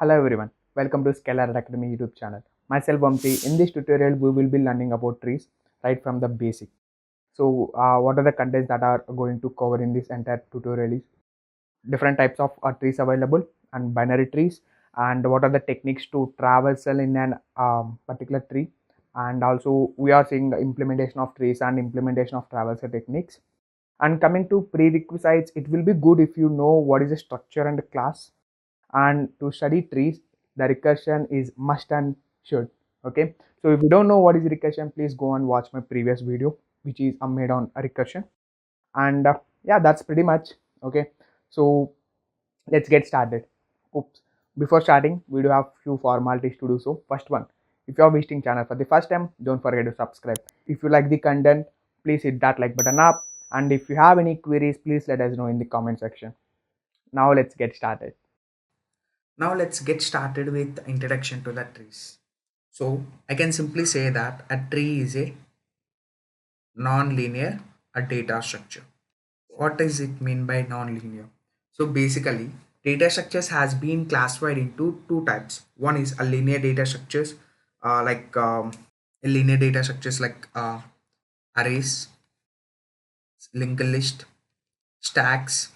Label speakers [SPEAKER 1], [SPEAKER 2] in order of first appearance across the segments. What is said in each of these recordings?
[SPEAKER 1] Hello everyone, welcome to Scalar Academy YouTube channel. Myself Vamsi. In this tutorial, we will be learning about trees right from the basic. So, what are the contents that are going to cover in this entire tutorial is different types of trees available and binary trees, and what are the techniques to traversal in an particular tree, and also we are seeing the implementation of trees and implementation of traversal techniques. And coming to prerequisites, it will be good if you know what is a structure and a class, and to study trees the recursion is must and should. Okay, so if you don't know what is recursion, please go and watch my previous video which is made on recursion. And yeah, that's pretty much. Okay, so let's get started. Oops, before starting we do have few formalities to do. So first one, if you are visiting channel for the first time, don't forget to subscribe. If you like the content, please hit that like button up, and if you have any queries, please let us know in the comment section. Now let's get started.
[SPEAKER 2] Now let's get started with the introduction to the trees. So I can simply say that a tree is a non-linear a data structure. What does it mean by non-linear? So basically, data structures has been classified into two types. One is a linear data structures, like a linear data structures like arrays, linked list, stacks,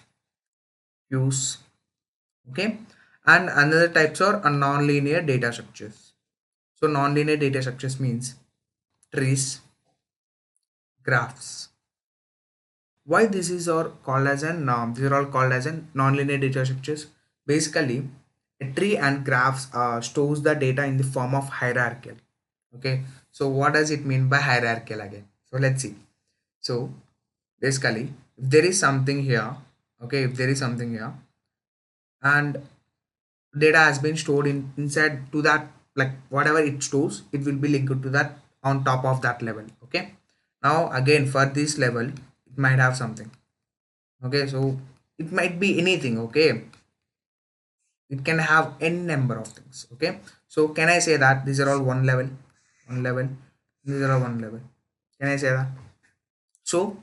[SPEAKER 2] queues. Okay, and another types are a non-linear data structures. So nonlinear data structures means trees, graphs. Why this is are called as an these are all called as an nonlinear data structures. Basically, a tree and graphs stores the data in the form of hierarchical. Okay. So what does it mean by hierarchical again? So let's see. So basically, if there is something here, okay, if there is something here, and data has been stored inside to that, like whatever it stores, it will be linked to that on top of that level. Okay, now again for this level it might have something. Okay, so it might be anything. Okay, it can have n number of things. Okay, so can I say that these are all one level, these are all one level? Can I say that? So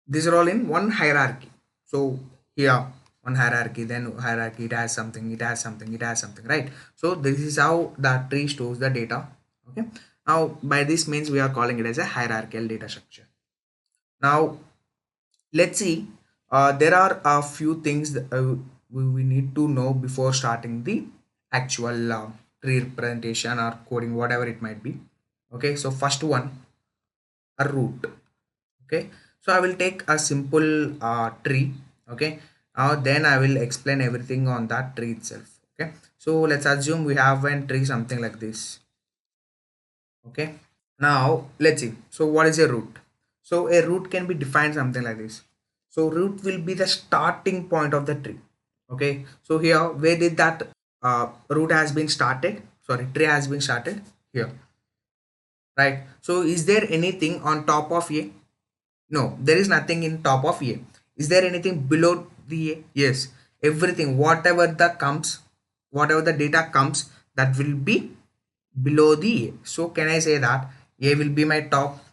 [SPEAKER 2] these are all in one hierarchy. So here one hierarchy, then hierarchy, it has something, it has something, it has something, right? So this is how that tree stores the data. Okay, now by this means we are calling it as a hierarchical data structure. Now let's see, there are a few things that we need to know before starting the actual tree representation or coding, whatever it might be. Okay, so first one, a root. Okay, so I will take a simple tree. Okay, now then I will explain everything on that tree itself. Okay, so let's assume we have a tree something like this. Okay, now let's see, so what is a root? So a root can be defined something like this. So root will be the starting point of the tree. Okay, so here where did that root has been started, sorry, tree has been started here, right? So is there anything on top of a? No, there is nothing in top of A. Is there anything below the A? Yes. Everything, whatever the comes, whatever the data comes, that will be below the A. So can I say that A will be my top?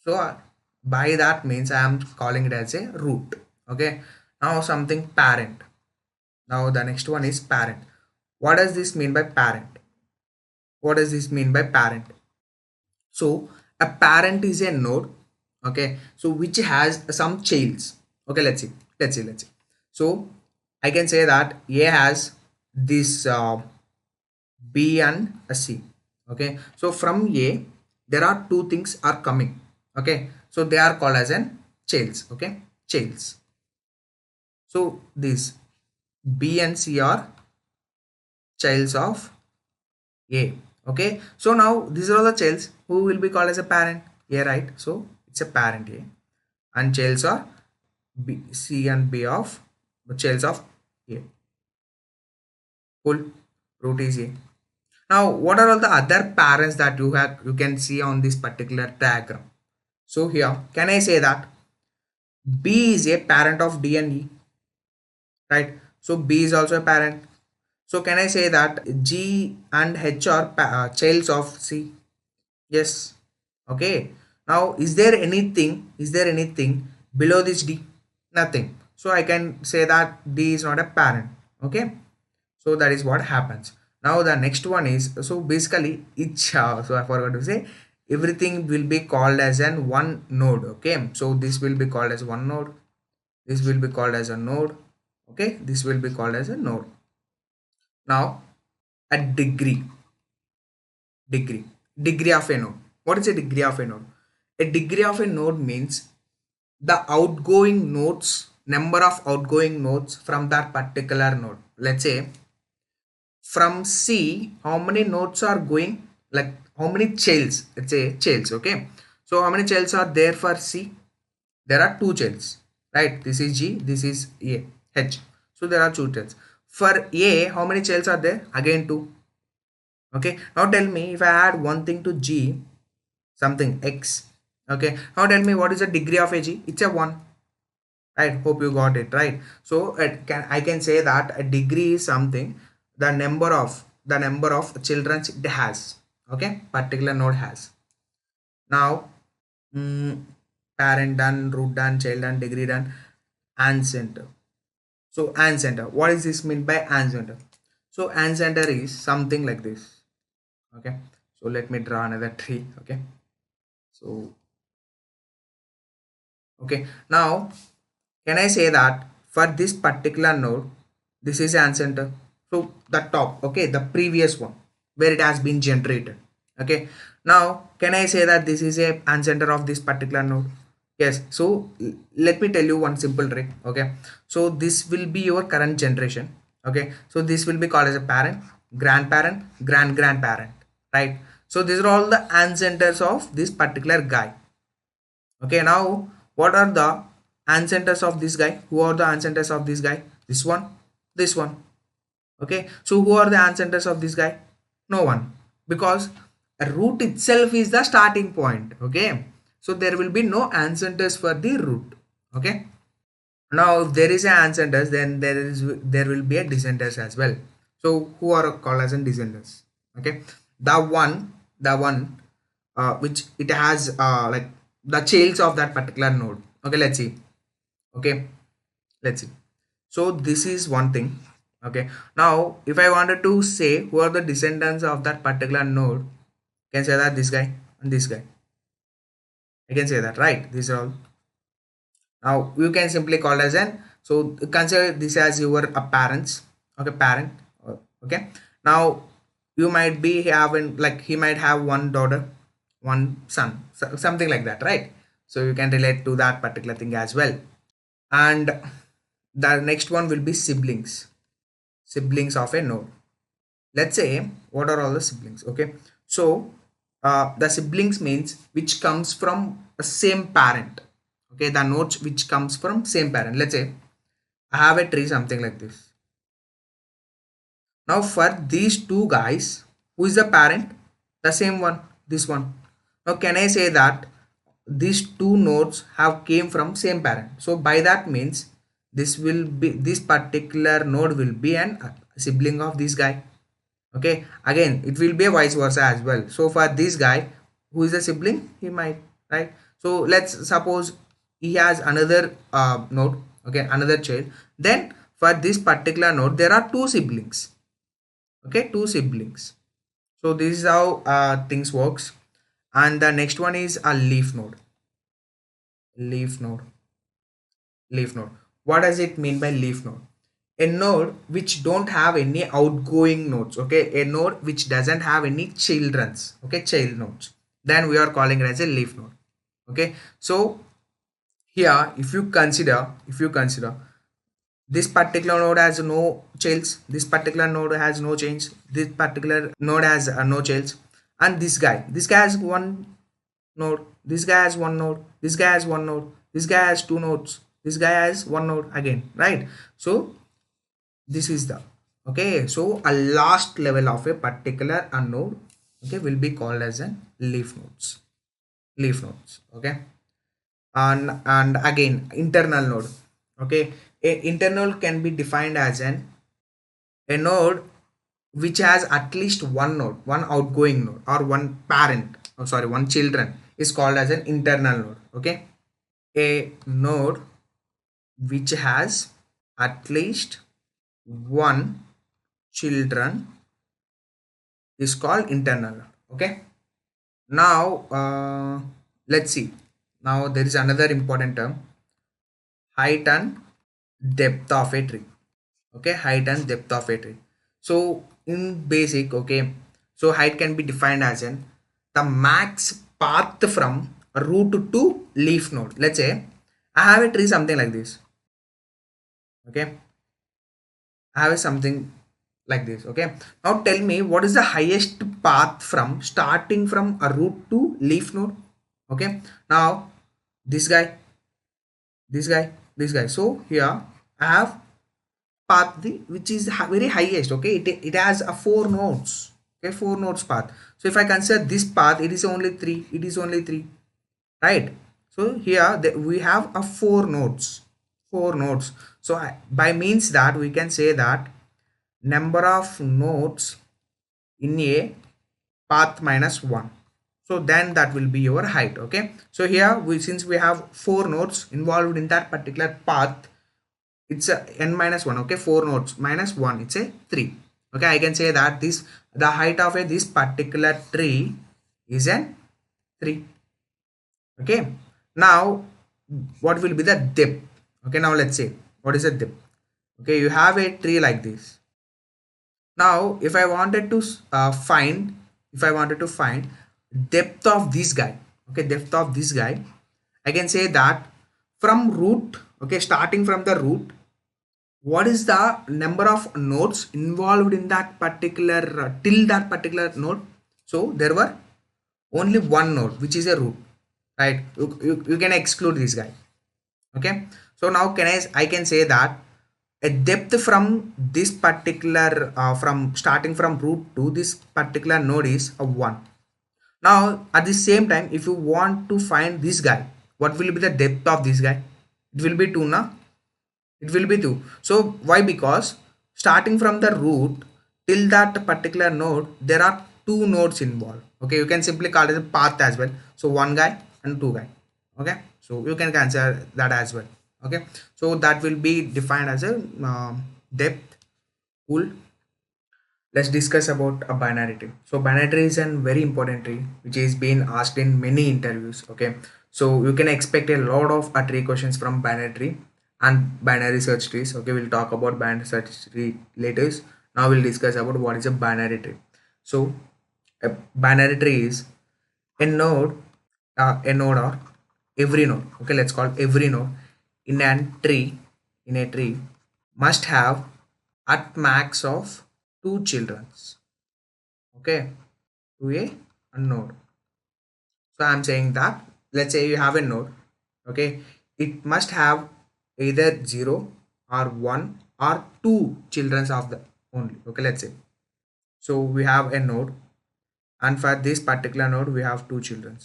[SPEAKER 2] So by that means I am calling it as a root. Okay. Now something parent. Now the next one is parent. What does this mean by parent? What does this mean by parent? So a parent is a node, okay, so which has some childs. Okay, let's see. So I can say that A has this B and a C. Okay, so from A there are two things are coming. Okay, so they are called as an childs. Okay, childs. So these B and C are childs of A. Okay, so now these are all the childs who will be called as a parent. A, right? So it's a parent A, and childs are B, C and B of the childs of A. Cool. Root is A. Now, what are all the other parents that you can see on this particular diagram? So here, can I say that B is a parent of D and E, right? So B is also a parent. So can I say that G and H are childs of C? Yes. Okay. Now, is there anything? Is there anything below this D? Nothing. So I can say that D is not a parent. Okay. So that is what happens. Now the next one is, so basically each so I forgot to say, everything will be called as an one node. Okay, so this will be called as one node, this will be called as a node. Okay, this will be called as a node. Now a degree degree of a node. What is a degree of a node? A degree of a node means the outgoing nodes, number of outgoing nodes from that particular node. Let's say from C, how many nodes are going, like how many childs, let's say childs. Okay, so how many childs are there for C? There are two childs, right? This is G, this is A, H. So there are two childs. For A, how many childs are there? Again two. Okay, now tell me, if I add one thing to G, something X. Okay, now tell me what is the degree of a G? It's a 1, right? Hope you got it right. So I can say that a degree is something, the number of children it has. Okay, particular node has. Now parent done, root done, child done, degree done, and center. So and center, what does this mean by and center? So and center is something like this. Okay, so let me draw another tree. Okay, so okay, now can I say that for this particular node, this is an center? So the top, okay, the previous one where it has been generated. Okay, now can I say that this is a ancestor of this particular node? Yes. So let me tell you one simple trick. Okay, so this will be your current generation. Okay, so this will be called as a parent, grandparent, grandparent, right? So these are all the ancestors of this particular guy. Okay, now what are the ancestors of this guy? Who are the ancestors of this guy? This one, this one. Okay, so who are the ancestors of this guy? No one, because a root itself is the starting point. Okay, so there will be no ancestors for the root. Okay, now if there is an ancestors, then there will be a descendants as well. So who are called as descendants? Okay, the one which it has like the childs of that particular node. Okay, let's see. Okay, let's see. So this is one thing. Okay, now if I wanted to say who are the descendants of that particular node, I can say that this guy and this guy. I can say that, right? These are all. Now you can simply call as an, so consider this as your parents. Okay, parent. Okay, now you might be having, like, he might have one daughter, one son, something like that, right? So you can relate to that particular thing as well. And the next one will be siblings of a node. Let's say what are all the siblings. Okay, so the siblings means which comes from the same parent. Okay, the nodes which comes from same parent. Let's say I have a tree, something like this. Now for these two guys, who is the parent? The same one, this one. Now can I say that these two nodes have came from same parent? So by that means this particular node will be an sibling of this guy. Okay, again it will be a vice versa as well. So for this guy, who is a sibling, he might, right? So let's suppose he has another node, okay, another child. Then for this particular node there are two siblings. Okay, two siblings. So this is how things works. And the next one is a leaf node leaf node. What does it mean by leaf node? A node which don't have any outgoing nodes. Okay, a node which doesn't have any children's, okay, child nodes, then we are calling it as a leaf node. Okay, so here if you consider this particular node has no childs, this particular node has no change, this particular node has no childs, and this guy has one node, this guy has one node, this guy has one node, this guy has two nodes, this guy has one node again, right? So this is the, okay, so a last level of a particular node, okay, will be called as a leaf nodes. Okay, and again internal node. Okay, a internal can be defined as a node which has at least one outgoing node, or one parent, oh sorry, one children, is called as an internal node. Okay, a node which has at least one children is called internal node. Okay. Now let's see. Now there is another important term, height and depth of a tree. Okay, height and depth of a tree. So in basic, okay, so height can be defined as in the max path from a root to leaf node. Let's say I have a tree something like this. Okay, I have something like this. Okay, now tell me what is the highest path from starting from a root to leaf node. Okay, now this guy, this guy, this guy. So here I have path which is very highest. Okay, it has a 4 nodes. Okay, 4 nodes path. So if I consider this path, it is only 3, it is only 3, right? So here we have a 4 nodes, 4 nodes. So by means that we can say that number of nodes in a path minus 1, so then that will be your height. Okay, so here since we have 4 nodes involved in that particular path, it's a n minus 1. Okay, 4 nodes minus 1, it's a 3. Okay, I can say that the height of this particular tree is an 3. Okay, now what will be the depth? Okay, now let's say what is the depth. Okay, you have a tree like this. Now if I wanted to find, if I wanted to find depth of this guy, okay, depth of this guy, I can say that from root, okay, starting from the root, what is the number of nodes involved in that particular till that particular node. So there were only one node which is a root, right? You can exclude this guy. Okay, so now I can say that a depth from this particular from starting from root to this particular node is a 1. Now at the same time, if you want to find this guy, what will be the depth of this guy? It will be 2 now. It will be 2. So why? Because starting from the root till that particular node, there are 2 nodes involved. Okay, you can simply call it a path as well. So 1 guy and 2 guy. Okay, so you can consider that as well. Okay, so that will be defined as a depth. Cool. Let's discuss about a binary tree. So binary tree is a very important tree which is being asked in many interviews. Okay, so you can expect a lot of tree questions from binary tree and binary search trees. Okay, we'll talk about binary search tree later. Now we'll discuss about what is a binary tree. So a binary tree is a node or every node. Okay, let's call every node in a tree must have at max of 2 children. Okay, to a node. So I'm saying that let's say you have a node. Okay, it must have either 0 or 1 or 2 children of the only. Okay, let's say so we have a node and for this particular node we have 2 children.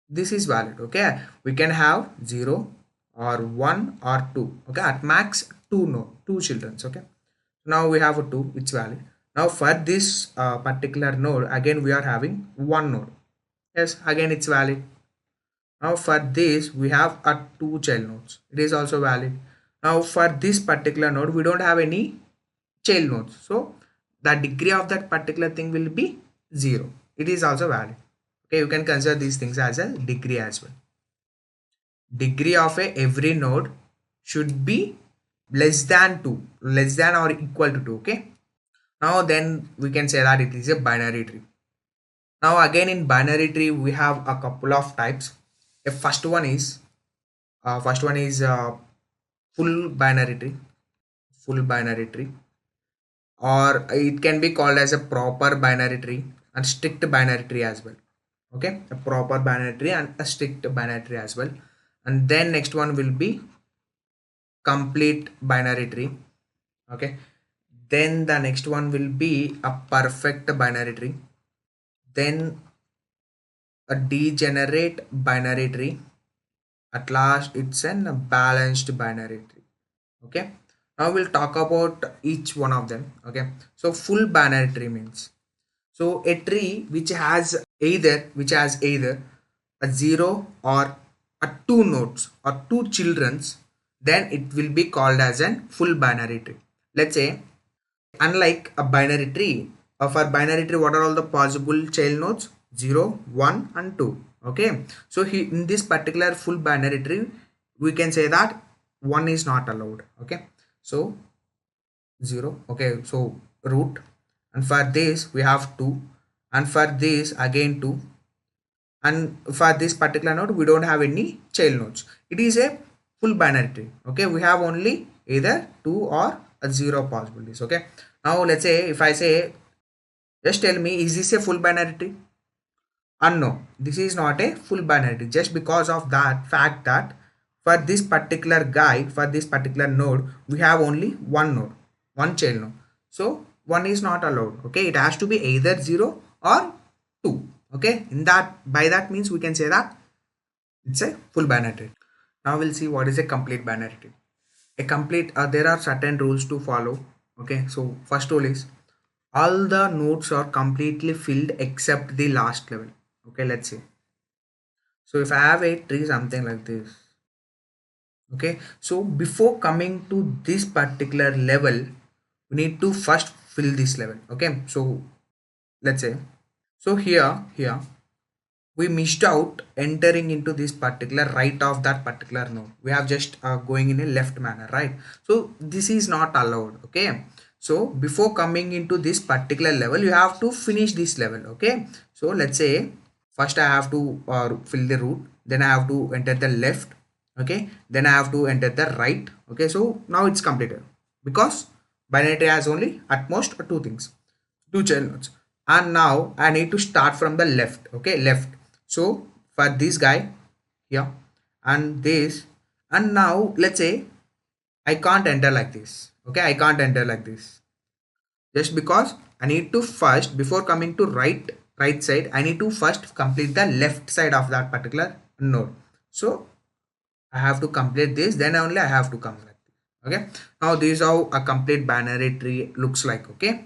[SPEAKER 2] This is valid. Okay, we can have 0 or 1 or 2. Okay, at max 2 children. Okay, now we have a 2, it's valid. Now for this particular node, again we are having 1 node. Yes, again it's valid. Now for this we have a 2 child nodes, it is also valid. Now for this particular node we don't have any child nodes, so the degree of that particular thing will be 0, it is also valid. Okay, you can consider these things as a degree as well. Degree of every node should be less than 2, less than or equal to 2. Okay, now then we can say that it is a binary tree. Now again in binary tree we have a couple of types. The first one is full binary tree, full binary tree, or it can be called as a proper binary tree and strict binary tree as well. Okay, a proper binary tree and a strict binary tree as well. And then next one will be complete binary tree. Okay, then the next one will be a perfect binary tree, then a degenerate binary tree, at last it's a balanced binary tree. Okay, now we'll talk about each one of them. Okay, so full binary tree means, so a tree which has either a 0 or a 2 nodes or 2 childrens, then it will be called as a full binary tree. Let's say Unlike a binary tree, for binary tree, what are all the possible child nodes? 0, 1 and 2. Okay, so in this particular full binary tree, we can say that 1 is not allowed. Okay, so 0. Okay, so root, and for this we have 2, and for this again 2, and for this particular node we don't have any child nodes. It is a full binary tree. Okay, we have only either 2 or a 0 possibilities. Okay, now let's say if I say, just tell me, is this a full binary tree? And no, this is not a full binary tree, just because of that fact that for this particular guy, for this particular node, we have only one node, one child node. So 1 is not allowed. Okay, it has to be either 0 or 2. Okay, in that, by that means we can say that it's a full binary tree. Now we'll see what is a complete binary tree. A complete, there are certain rules to follow. Okay, so first rule is all the nodes are completely filled except the last level. Okay, let's see. So if I have a tree something like this, okay, so before coming to this particular level, we need to first fill this level. Okay, so let's say, so here we missed out entering into this particular right of that particular node. We have just going in a left manner, right? So this is not allowed. Okay, so before coming into this particular level, you have to finish this level. Okay, so let's say first I have to fill the root, then I have to enter the left. Okay, then I have to enter the right. Okay, so now it's completed because binary tree has only at most two things, two child nodes. And now I need to start from the left. Okay, left. So for this guy here and this, and now let's say I can't enter like this. Okay, I can't enter like this, just because I need to first, before coming to right side, I need to first complete the left side of that particular node. So I have to complete this, then only I have to come like this. Okay, now this is how a complete binary tree looks like. Okay,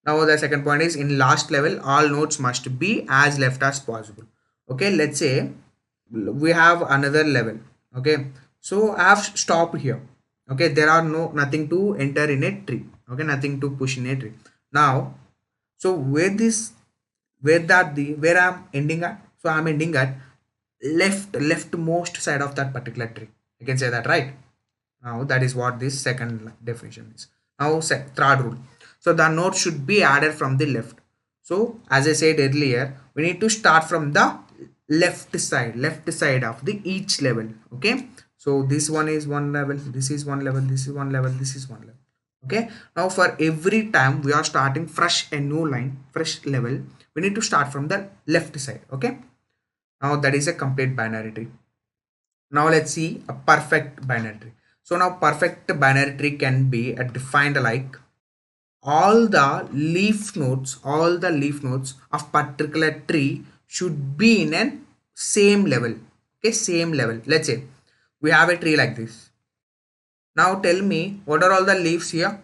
[SPEAKER 2] now the second point is, in last level all nodes must be as left as possible. Okay, let's say we have another level. Okay, so I have stopped here. Okay, there are nothing to enter in a tree. Okay, nothing to push in a tree. Now, so where I'm ending at, so I'm ending at leftmost side of that particular tree. I can say that, right? Now that is what this second definition is. Now third rule, so the node should be added from the left. So as I said earlier, we need to start from the left side of the each level. Okay, so this one is one level, this is one level, this is one level, this is one level. Okay, now for every time we are starting fresh, a new line, fresh level, we need to start from the left side. Okay, now that is a complete binary tree. Now let's see a perfect binary tree. So now perfect binary tree can be defined like all the leaf nodes of particular tree should be in a same level. Okay, same level. Let's say we have a tree like this. Now tell me, what are all the leaves here?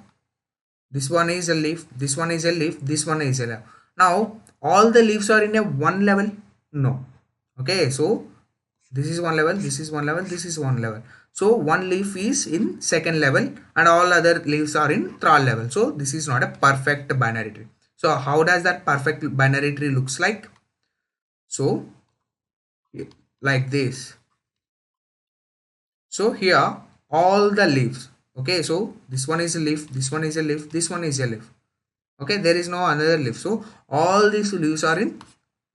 [SPEAKER 2] This one is a leaf, this one is a leaf, this one is a leaf. Now all the leaves are in a one level? No. Okay, so this is one level, this is one level, this is one level. So one leaf is in second level and all other leaves are in third level. So this is not a perfect binary tree. So how does that perfect binary tree looks like? So like this. So here all the leaves. Okay, so this one is a leaf, this one is a leaf, this one is a leaf. Okay, there is no another leaf. So all these leaves are in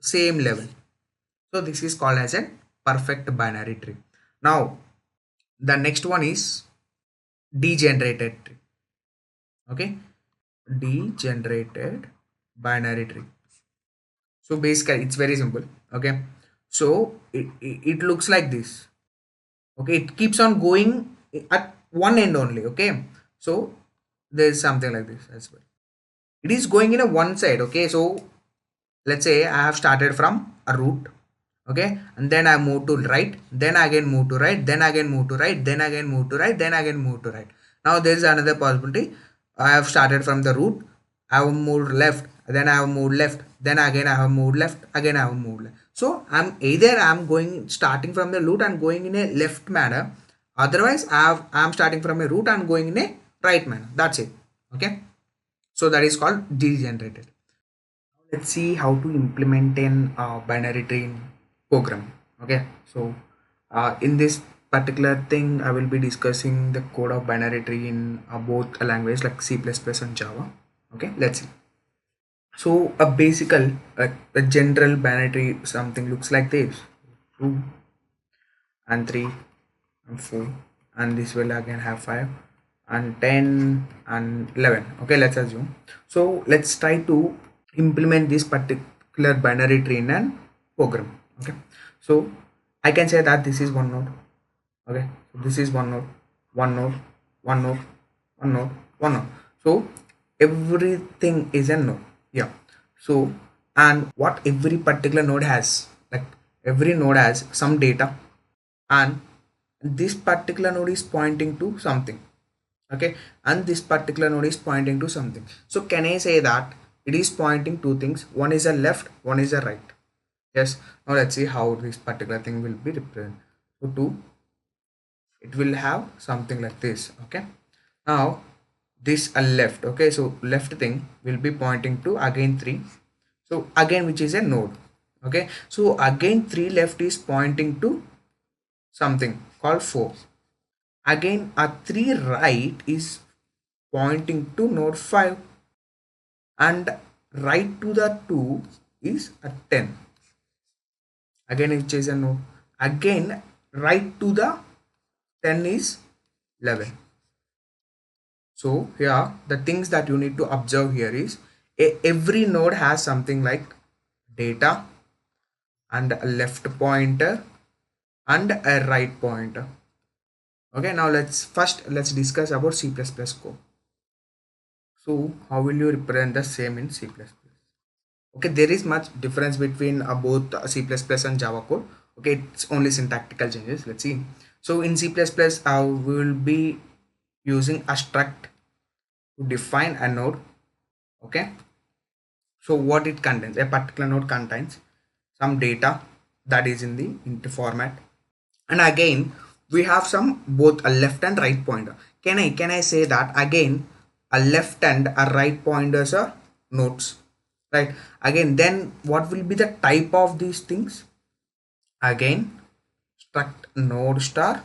[SPEAKER 2] same level. So this is called as a perfect binary tree. Now the next one is degenerated tree. Okay, degenerated binary tree. So basically it's very simple. Okay, so it looks like this. Okay, it keeps on going at one end only. Okay, so there is something like this as well. It is going in a one side. Okay, so let's say I have started from a root. Okay, and then I move to right, then again move to right, then again move to right, then again move to right, then again move to right. Now there is another possibility. I have started from the root, I have moved left, then I have moved left, then again I have moved left, again I have moved left. So I'm going starting from the root and going in a left manner, otherwise I'm starting from a root and going in a right manner. That's it. Okay, So that is called degenerated. Let's see how to implement an binary tree in program. Okay, so in this particular thing I will be discussing the code of binary tree in both languages like C++ and Java. Okay, let's see. So a general binary tree something looks like this: 2 and 3 and 4, and this will again have 5 and 10 and 11. Okay, let's assume. So let's try to implement this particular binary tree in an program. Okay, so I can say that this is one node. Okay, so this is one node, one node, one node, one node, one node. So everything is a node. Yeah, so and what every particular node has, like every node has some data, and this particular node is pointing to something. Okay, and this particular node is pointing to something. So can I say that it is pointing two things? One is a left, one is a right. Yes. Now let's see how this particular thing will be represented. So 2, it will have something like this. Okay, now this a left. Okay, so left thing will be pointing to again 3, so again which is a node. Okay, so again 3 left is pointing to something called 4. Again a 3 right is pointing to node 5, and right to the 2 is a 10, again it is a node. Again right to the 10 is 11. So here the things that you need to observe here is every node has something like data and a left pointer and a right pointer. Okay, now let's discuss about C++ code. So how will you represent the same in C++? Okay, there is much difference between both C++ and Java code. Okay, it's only syntactical changes. Let's see. So in C++, we will be using a struct to define a node. Okay, so what it contains? A particular node contains some data that is in the int format, and again we have some both a left and right pointer. Can I say that again a left and a right pointers are nodes, right? Again, then what will be the type of these things? Again, struct node star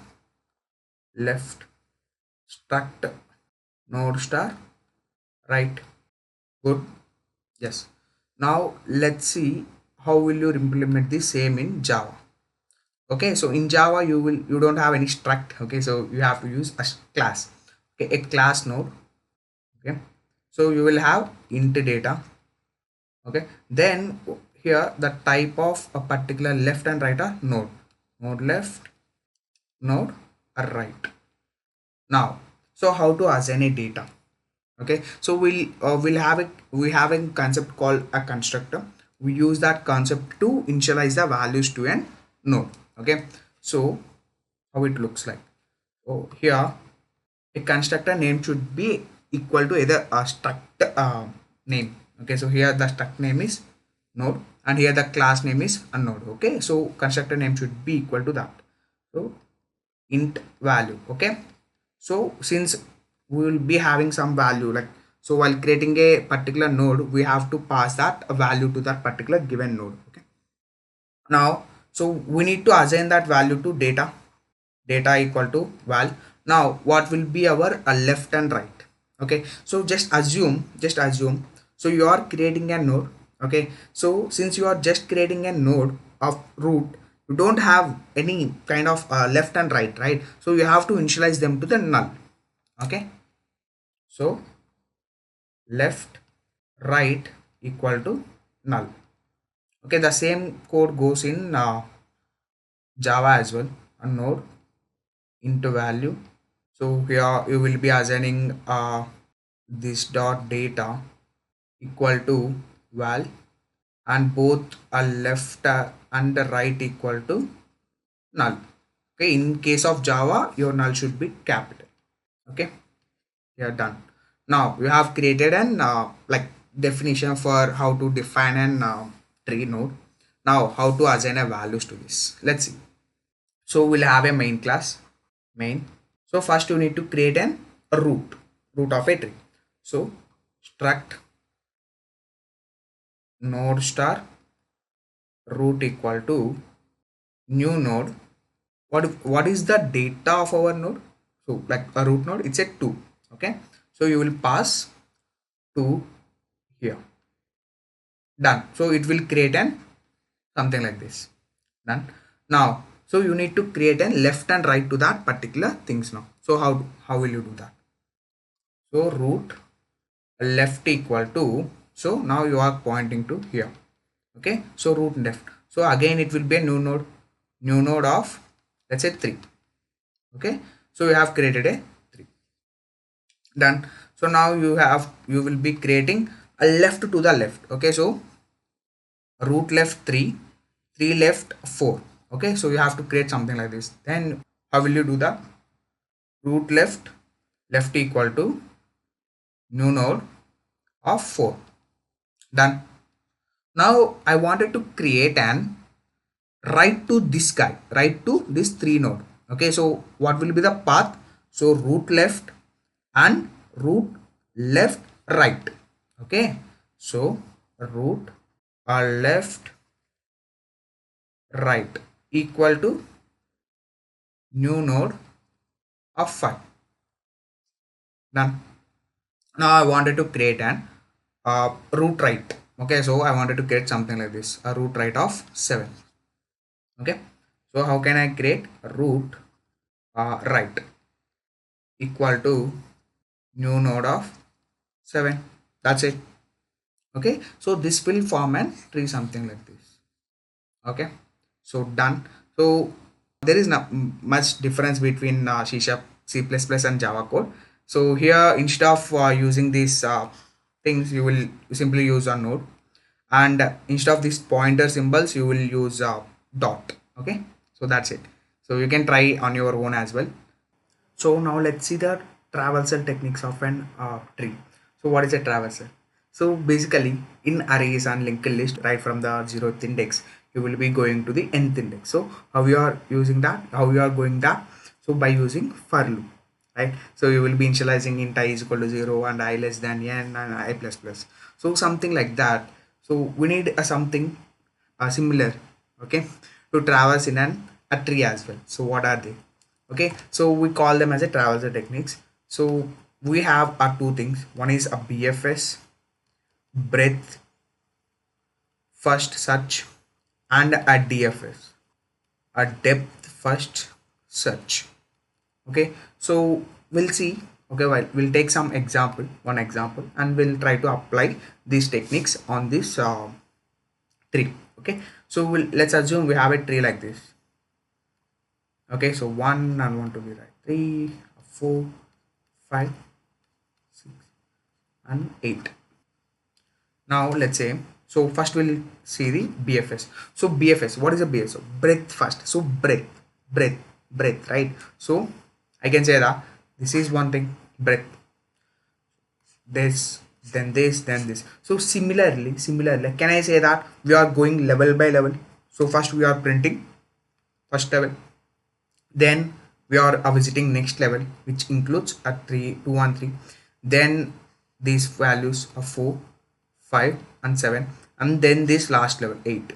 [SPEAKER 2] left, struct node star right. Good. Yes. Now let's see how will you implement the same in Java. Okay, so in Java you don't have any struct. Okay, so you have to use a class. Okay, a class node. Okay, so you will have int data. Okay, then here the type of a particular left and right are node left, node right. Now, so how to assign a data? Okay, so we have a concept called a constructor. We use that concept to initialize the values to an node. Okay, so how it looks like? So here a constructor name should be equal to either a struct name. Okay, so here the struct name is node, and here the class name is a node. Okay, so constructor name should be equal to that. So int value. Okay, so since we will be having some value, like, so while creating a particular node we have to pass that a value to that particular given node. Okay, now so we need to assign that value to data equal to val. Now what will be our left and right? Okay, so just assume so you are creating a node. Okay, so since you are just creating a node of root, you don't have any kind of left and right, so you have to initialize them to the null. Okay, so left right equal to null. Okay, the same code goes in Java as well. A node into value. So here you will be assigning this dot data equal to val, and both a left and the right equal to null. Okay, in case of Java your null should be capital. Okay, we are done. Now you have created an like definition for how to define an tree node. Now how to assign a values to this? Let's see. So we'll have a main class, main. So first you need to create a root of a tree. So struct node star root equal to new node. What is the data of our node? So like a root node, it's a 2. Okay, so you will pass 2 here. Done. So it will create an something like this. Done. Now, so you need to create an left and right to that particular things now. So how will you do that? So root left equal to, so now you are pointing to here. Okay, so root left. So again it will be a new node of, let's say 3. Okay, so you have created a 3. Done. So now you will be creating a left to the left. Okay, so root left 3, 3 left 4. Okay, so you have to create something like this. Then how will you do that? Root left equal to new node of 4. Done. Now I wanted to create an right to this guy, right to this 3 node. Okay, so what will be the path? So root left and root left right. Okay, so root left right equal to new node of 5. Done. Now I wanted to create an root right. Okay, so I wanted to create something like this, a root right of 7. Okay, so how can I create root right equal to new node of 7? That's it. Okay, so this will form an tree something like this. Okay, so done. So there is not much difference between C Sharp, C++ and Java code. So here instead of using these things, you will simply use a node, and instead of these pointer symbols you will use dot. Okay, so that's it. So you can try on your own as well. So now let's see the traversal techniques of an tree. So what is a traversal? So basically in arrays and linked list, right from the 0th index, you will be going to the nth index. So how you are using that? How you are going that? So by using for loop, right? So you will be initializing int I is equal to 0 and I less than n and I plus plus. So something like that. So we need a something similar, okay, to traverse in a tree as well. So what are they? Okay, so we call them as a traversal techniques. So we have two things. One is a BFS, breadth first search, and a DFS, a depth first search. Okay, so we'll see. Okay, well, we'll take some example, one example, and we'll try to apply these techniques on this tree. Okay, so let's assume we have a tree like this. Okay, so 1 and 1 to be right, 3, 4, 5, 6 and 8. Now let's say, so first we'll see the BFS. So BFS, what is a BFS? So breadth first. So breadth, right? So I can say that this is one thing, breadth, this, then this, then this. So similarly, can I say that we are going level by level? So first we are printing first level, then we are visiting next level, which includes a 3, 2 and 3, then these values of 4, 5 and 7, and then this last level 8.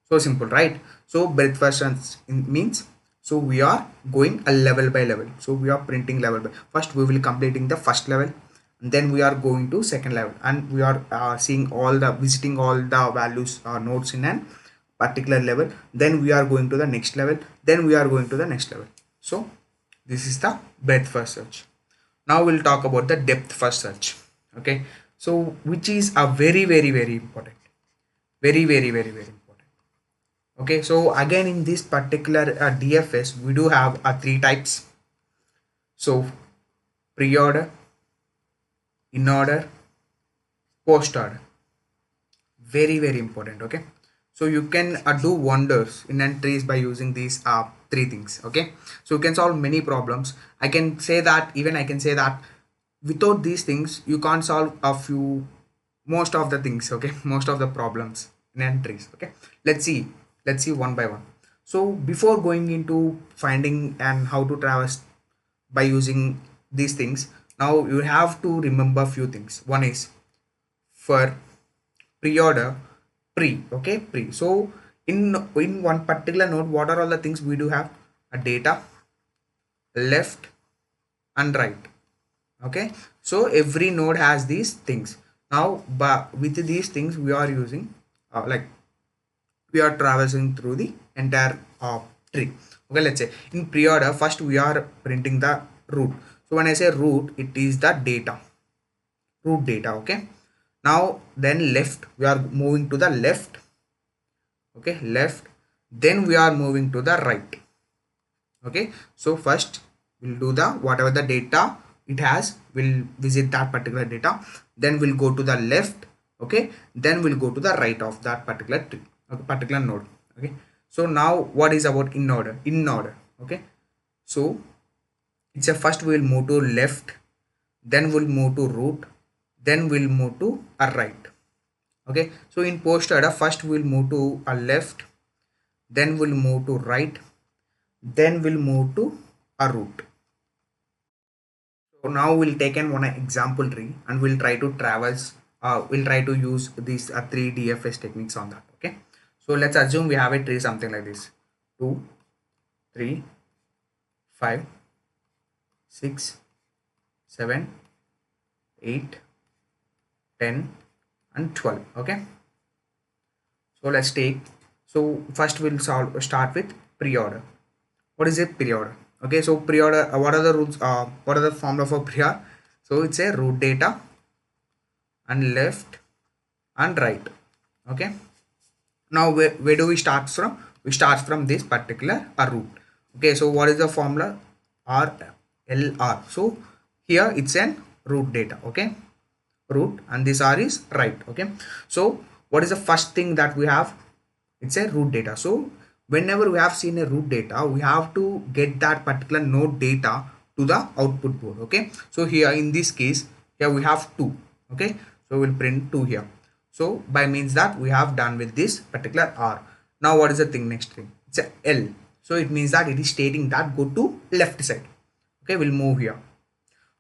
[SPEAKER 2] So simple, right? So breadth first means, so we are going a level by level. So we are printing level by, first we will completing the first level, and then we are going to second level, and we are seeing all the visiting all the values nodes in an particular level, then we are going to the next level, then we are going to the next level. So this is the breadth first search. Now we'll talk about the depth first search. Okay, so which is a very important, very important. Okay, so again in this particular DFS we do have 3 types. So pre-order, in order, post order, very important. Okay, so you can do wonders in entries by using these 3 things. Okay, so you can solve many problems. I can say that without these things you can't solve most of the things. Okay, most of the problems in entries. Okay, let's see one by one. So before going into finding and how to traverse by using these things, Now you have to remember few things. One is for pre-order, okay, pre. So in one particular node, what are all the things we do have? A data, left and right. Okay, so every node has these things. Now but with these things we are using like we are traversing through the entire tree. Okay, let's say in pre-order, first we are printing the root. So when I say root, it is the data, root data. Okay, now then left, we are moving to the left. Okay, left, then we are moving to the right. Okay, so first we'll do the whatever the data it has, we'll visit that particular data, then we'll go to the left. Okay, then we'll go to the right of that particular tree, okay, particular node. Okay, so now what is about in order? Okay, so it's a first we'll move to left, then we'll move to root, then we'll move to a right. Okay, so in post order, first we'll move to a left, then we'll move to right, then we'll move to a root. So now we'll take one example tree and we'll try to traverse, we'll try to use these three DFS techniques on that. Okay, so let's assume we have a tree something like this: 2, 3, 5, 6, 7, 8, 10 and 12. Okay, so let's take, so first we'll start with pre-order. What is a pre-order? Okay, so pre-order, what are the rules, what are the formula for pre-order? So it's a root data and left and right. Okay, now where do we start from? We start from this particular root. Okay, so what is the formula? RLR. So here it's an root data. Okay, root, and this R is right. Okay, so what is the first thing that we have? It's a root data. So whenever we have seen a root data, we have to get that particular node data to the output board. Okay, so here in this case, here we have 2. Okay, so we'll print 2 here. So by means that we have done with this particular R. Now what is the thing, next thing? It's a L. So it means that it is stating that go to left side. Okay, we'll move here.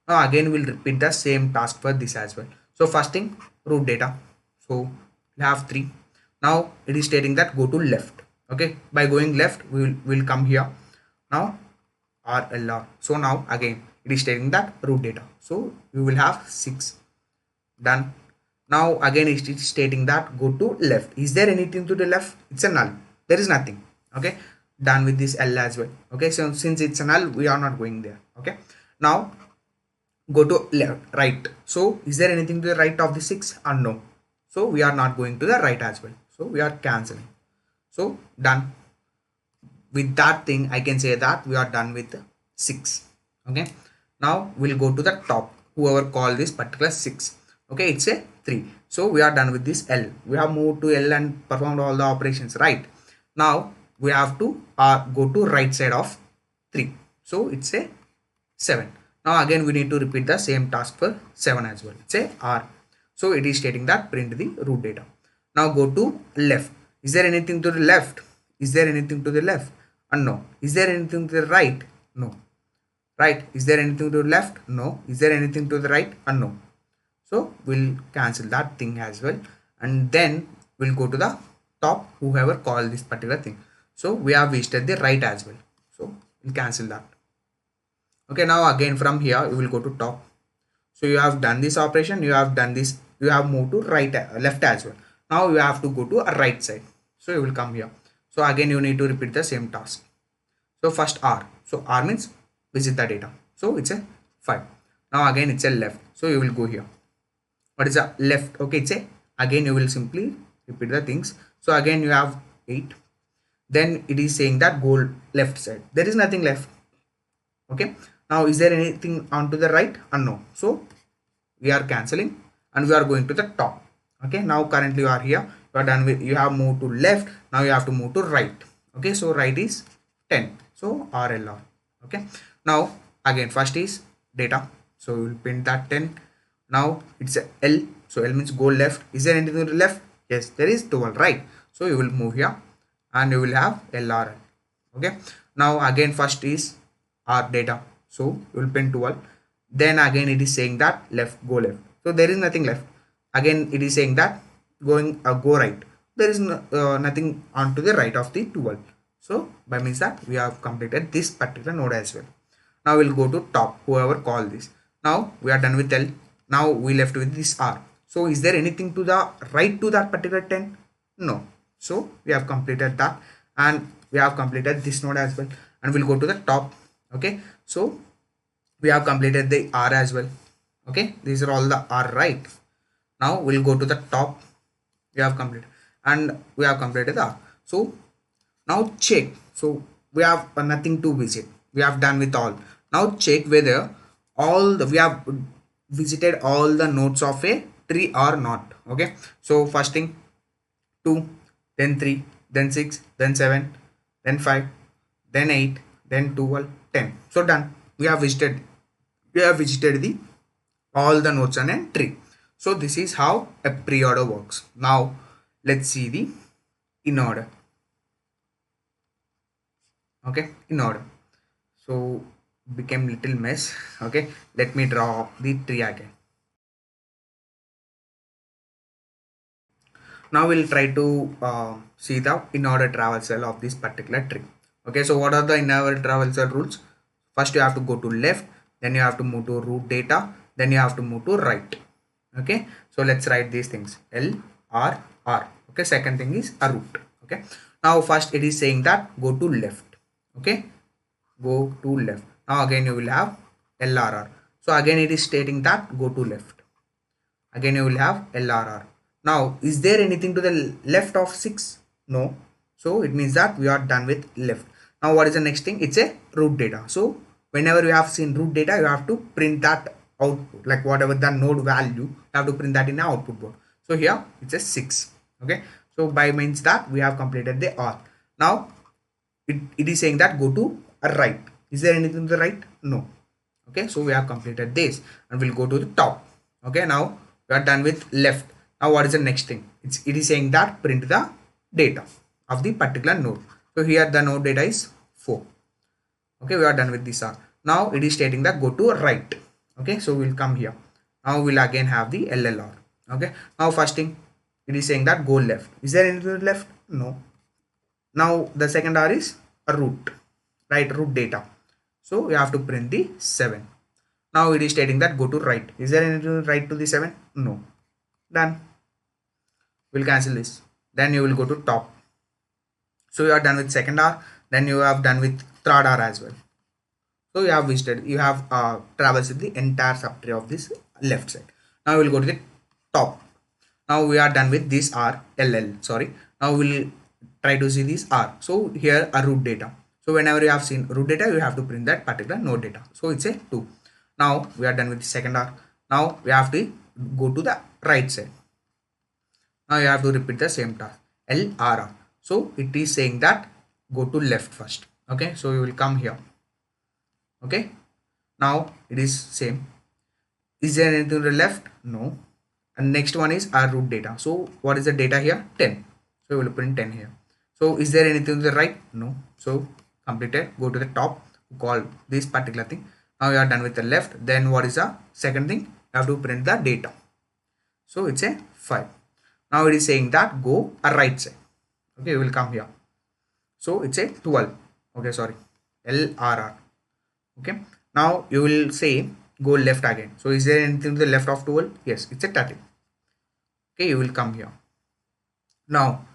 [SPEAKER 2] Now again we'll repeat the same task for this as well. So first thing, root data. So we have 3. Now it is stating that go to left. Okay, by going left we will come here. Now RLR. So now again it is stating that root data. So we will have 6. Done. Now again it is stating that go to left. Is there anything to the left? It's a null. There is nothing. Okay, done with this L as well. Okay, so since it's a null, we are not going there. Okay, now go to left, right. So is there anything to the right of the 6? No. So we are not going to the right as well. So we are cancelling. So done with that thing. I can say that we are done with 6. Okay, now we'll go to the top, whoever called this particular 6. Okay, it's a 3. So we are done with this L. We have moved to L and performed all the operations, right? Now we have to go to right side of 3. So it's a 7. Now again we need to repeat the same task for 7 as well. It's a R. So it is stating that print the root data. Now go to left. Is there anything to the left? Is there anything to the left? No. Is there anything to the right? No. Right. Is there anything to the left? No. Is there anything to the right? No. So we'll cancel that thing as well. And then we'll go to the top, whoever called this particular thing. So we have visited the right as well. So we'll cancel that. Okay, now again from here you will go to top. So you have done this operation, you have done this, you have moved to right, left as well. Now you have to go to a right side. So you will come here. So again you need to repeat the same task. So first R. So R means visit the data. So it's a 5. Now again it's a left. So you will go here. What is a left? Okay, it's a, again you will simply repeat the things. So again you have 8. Then it is saying that go left side. There is nothing left. Okay. Now is there anything onto the right? No. So we are cancelling and we are going to the top. Okay. Now currently you are here. You are done with, you have moved to left. Now you have to move to right. Okay. So right is 10. So RLR. Okay. Now again first is data. So we will print that 10. Now it's a L. So L means go left. Is there anything to the left? Yes, there is 12, right? So you will move here and you will have LR. Okay. Now again first is R data. So you will print 12. then again it is saying that left, go left. So there is nothing left. Again it is saying that going go right. There is nothing onto the right of the 12. So by means that we have completed this particular node as well. Now we'll go to top, whoever call this. Now we are done with L. Now we left with this R. So is there anything to the right to that particular 10? No. So we have completed that, and we have completed this node as well, and we'll go to the top. Okay, so we have completed the R as well. Okay, these are all the R, right? Now we'll go to the top. We have completed, and we have completed the R. So now check. So we have nothing to visit. We have done with all. Now check whether we have visited all the nodes of a tree or not. Okay, so first thing 2, then 3, then 6, then 7, then 5, then 8, then 12, 10. So done. We have visited the all the nodes on a tree. So this is how a pre-order works. Now let's see the in order. Okay, in order. So became little mess. Okay, let me draw the tree again. Now we'll try to see the in order traversal of this particular tree. Okay, so what are the in order traversal rules? First you have to go to left, then you have to move to root data, then you have to move to right. Okay, so let's write these things L R R. Okay, second thing is a root. Okay, now first it is saying that go to left. Okay, go to left. Now again you will have LRR. So again it is stating that go to left. Again you will have LRR. Now is there anything to the left of 6? No. So it means that we are done with left. Now what is the next thing? It's a root data. So whenever you have seen root data, you have to print that output, like whatever the node value, you have to print that in the output board. So here it's a 6. Okay, so by means that we have completed the R. Now it is saying that go to a right. Is there anything to the right? No. Okay, so we have completed this, and we'll go to the top. Okay, now we are done with left. Now what is the next thing? It is saying that print the data of the particular node. So here the node data is 4. Okay, we are done with this R. Now it is stating that go to right. Okay, so we'll come here. Now we'll again have the LLR. Okay, now first thing it is saying that go left. Is there anything to the left? No. Now the second R is a root, right? Root data. So we have to print the 7. Now it is stating that go to right. Is there anything to right to the 7? No. Done. We'll cancel this. Then you will go to top. So you are done with second R. Then you have done with third R as well. So you have visited. You have traversed the entire subtree of this left side. Now we will go to the top. Now we are done with this R LL. Sorry. Now we'll try to see this R. So here a root data. So whenever you have seen root data, you have to print that particular node data. So it's a 2. Now we are done with the second R. Now we have to go to the right side. Now you have to repeat the same task LRR. So it is saying that go to left first. Okay, so you will come here. Okay, now it is same. Is there anything to the left? No. And next one is our root data. So what is the data here? 10. So we will print 10 here. So is there anything to the right? No. So completed. Go to the top, call this particular thing. Now you are done with the left. Then what is the second thing? You have to print the data. So it's a 5. Now it is saying that go a right side. Okay, we will come here. So it's a 12. Okay, sorry, LRR. Okay, now you will say go left again. So is there anything to the left of 12? Yes, it's a 13. Okay, you will come here. Now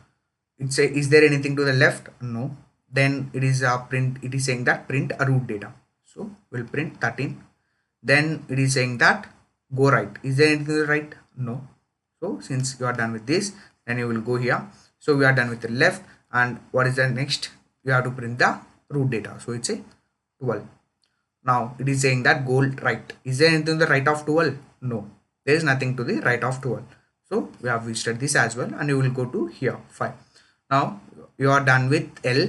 [SPEAKER 2] it's a, is there anything to the left? No. Then it is a print. It is saying that print a root data. So we'll print 13. Then it is saying that go right. Is there anything to the right? No. So since you are done with this, then you will go here. So we are done with the left, and what is the next? You have to print the root data. So it's a 12. Now it is saying that go right. Is there anything to the right of 12? No. There is nothing to the right of 12. So we have visited this as well, and you will go to here 5. Now you are done with L.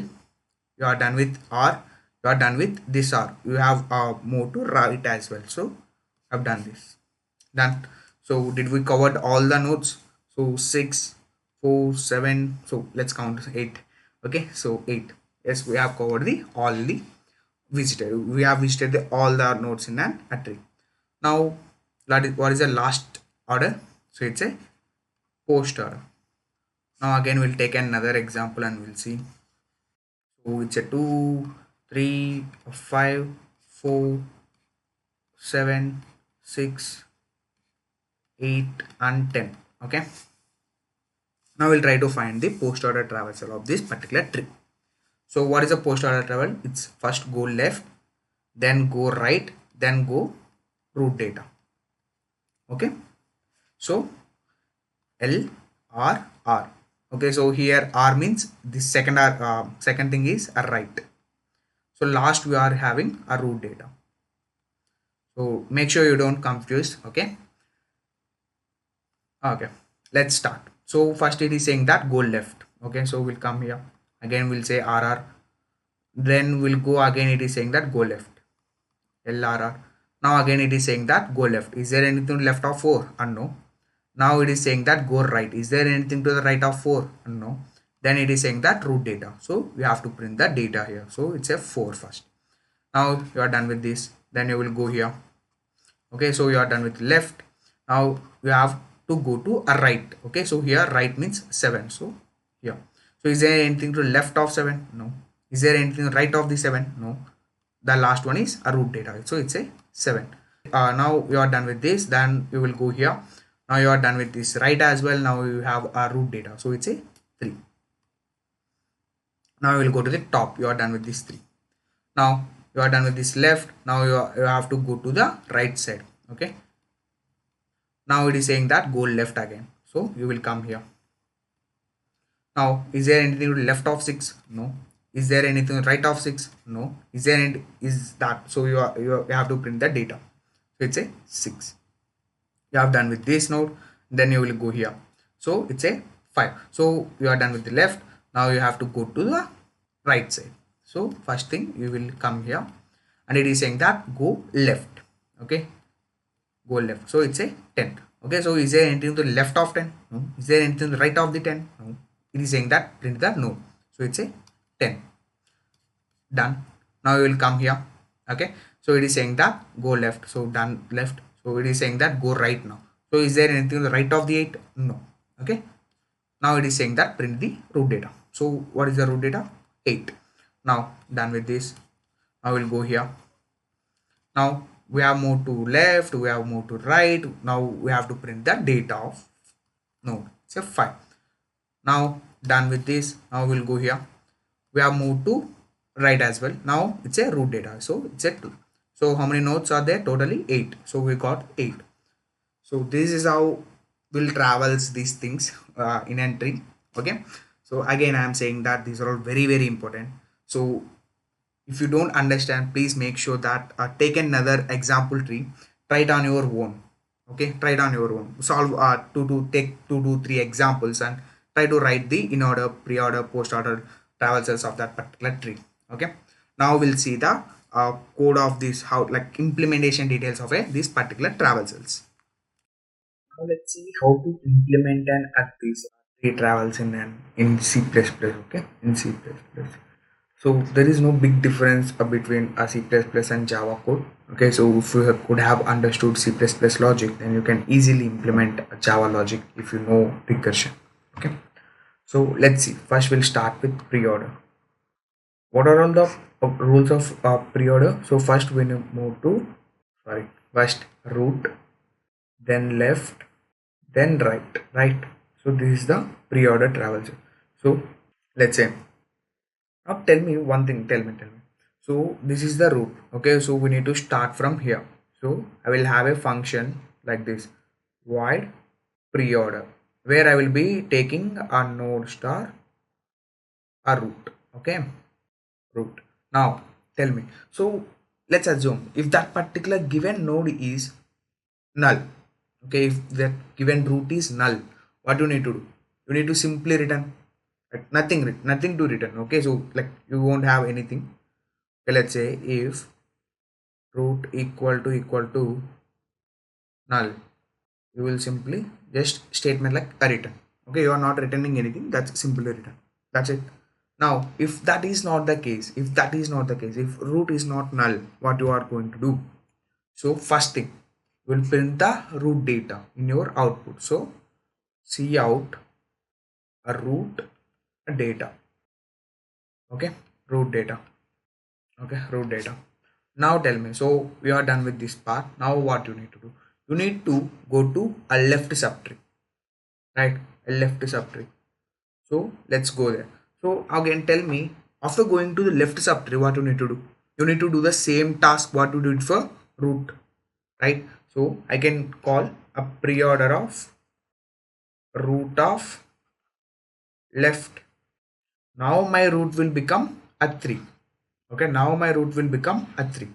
[SPEAKER 2] You are done with R. You are done with this R. You have moved to right as well. So I've done this. Done. So did we covered all the nodes? So 6, 4, 7. So let's count 8. Okay, so 8. Yes, we have covered the all the visited. We have visited all the nodes in a tree. Now what is the last order? So it's a post order. Now again we'll take another example and we'll see. So it's a 2, 3, 5, 4, 7, 6, 8 and 10. Okay. Now we'll try to find the post order traversal of this particular tree. So what is a post order travel? It's first go left, then go right, then go root data. Okay. So L R R. Okay. So here R means the second thing is a right. So last we are having a root data. So make sure you don't confuse. Okay. Okay. Let's start. So first it is saying that go left. Okay. So we'll come here. Again we'll say RR. Then we'll go again. It is saying that go left. LRR. Now again it is saying that go left. Is there anything left of 4? No. Now it is saying that go right. Is there anything to the right of 4? No. Then it is saying that root data. So we have to print the data here. So it's a 4 first. Now you are done with this. Then you will go here. Okay, so you are done with left. Now you have to go to a right. Okay, so here right means 7. So here. So is there anything to left of 7? No. Is there anything right of the 7? No. The last one is a root data. So it's a 7. Now you are done with this. Then you will go here. Now you are done with this right as well. Now you have a root data. So it's a 3. Now you will go to the top. You are done with this 3. Now you are done with this left. Now you have to go to the right side. Okay. Now it is saying that go left again. So you will come here. Now is there anything to the left of 6? No. Is there anything right of 6? No. Is there any, is that? So you have to print the data. So it's a 6. You have done with this node. Then you will go here. So it's a 5. So you are done with the left. Now you have to go to the right side. So first thing you will come here and it is saying that go left. Okay. Go left. So it's a 10. Okay. So is there anything to the left of 10? No. Is there anything to the right of the 10? No. It is saying that print the node. So it's a 10. Done. Now you will come here. Okay. So it is saying that go left. So done left. So it is saying that go right now. So is there anything to the right of the 8? No. Okay. Now it is saying that print the root data. So what is the root data? 8. Now done with this. I will go here. Now we have moved to left. We have moved to right. Now we have to print the data of node. It's a 5. Now done with this. Now we'll go here. We have moved to right as well. Now it's a root data. So it's a 2. So how many nodes are there? Totally 8. So we got 8. So this is how we'll travels these things in a tree. Okay. So again I am saying that these are all very very important. So if you don't understand, please make sure that take another example tree, try it on your own. Okay, try it on your own. Solve take 2 to 3 examples and try to write the in order, pre-order, post-order traversals of that particular tree. Okay. Now we'll see the code of this, how like implementation details of this particular traversals. Now let's see how to implement and add these tree travels in C++. Okay, in C++. So there is no big difference between a C++ and Java code. Okay, so if you could have understood C++ logic, then you can easily implement a Java logic if you know recursion. Okay, so let's see. First, we'll start with pre-order. What are all the rules of pre-order? So first we move to first root, then left, then right. So this is the pre-order travel. So let's say, now tell me one thing, tell me. So this is the root. Okay, so we need to start from here. So I will have a function like this, void pre-order, where I will be taking a node star a root. Okay, root. Now tell me. So let's assume if that particular given node is null. Okay, if that given root is null, what you need to do? You need to simply return nothing to return. Okay, so like you won't have anything. Okay, let's say if root equal to null, you will simply just statement like a return. Okay, you are not returning anything, that's simply return. That's it. Now if that is not the case, if root is not null, what you are going to do? So first thing, you will print the root data in your output. So cout a root data. Okay, root data. Okay, root data. Now tell me, so we are done with this part. Now what you need to do? You need to go to a left subtree, right? A left subtree. So let's go there. So again, tell me, after going to the left subtree, what you need to do? You need to do the same task what you did for root, right? So I can call a pre-order of root of left. Now my root will become a 3. Okay, now my root will become a 3.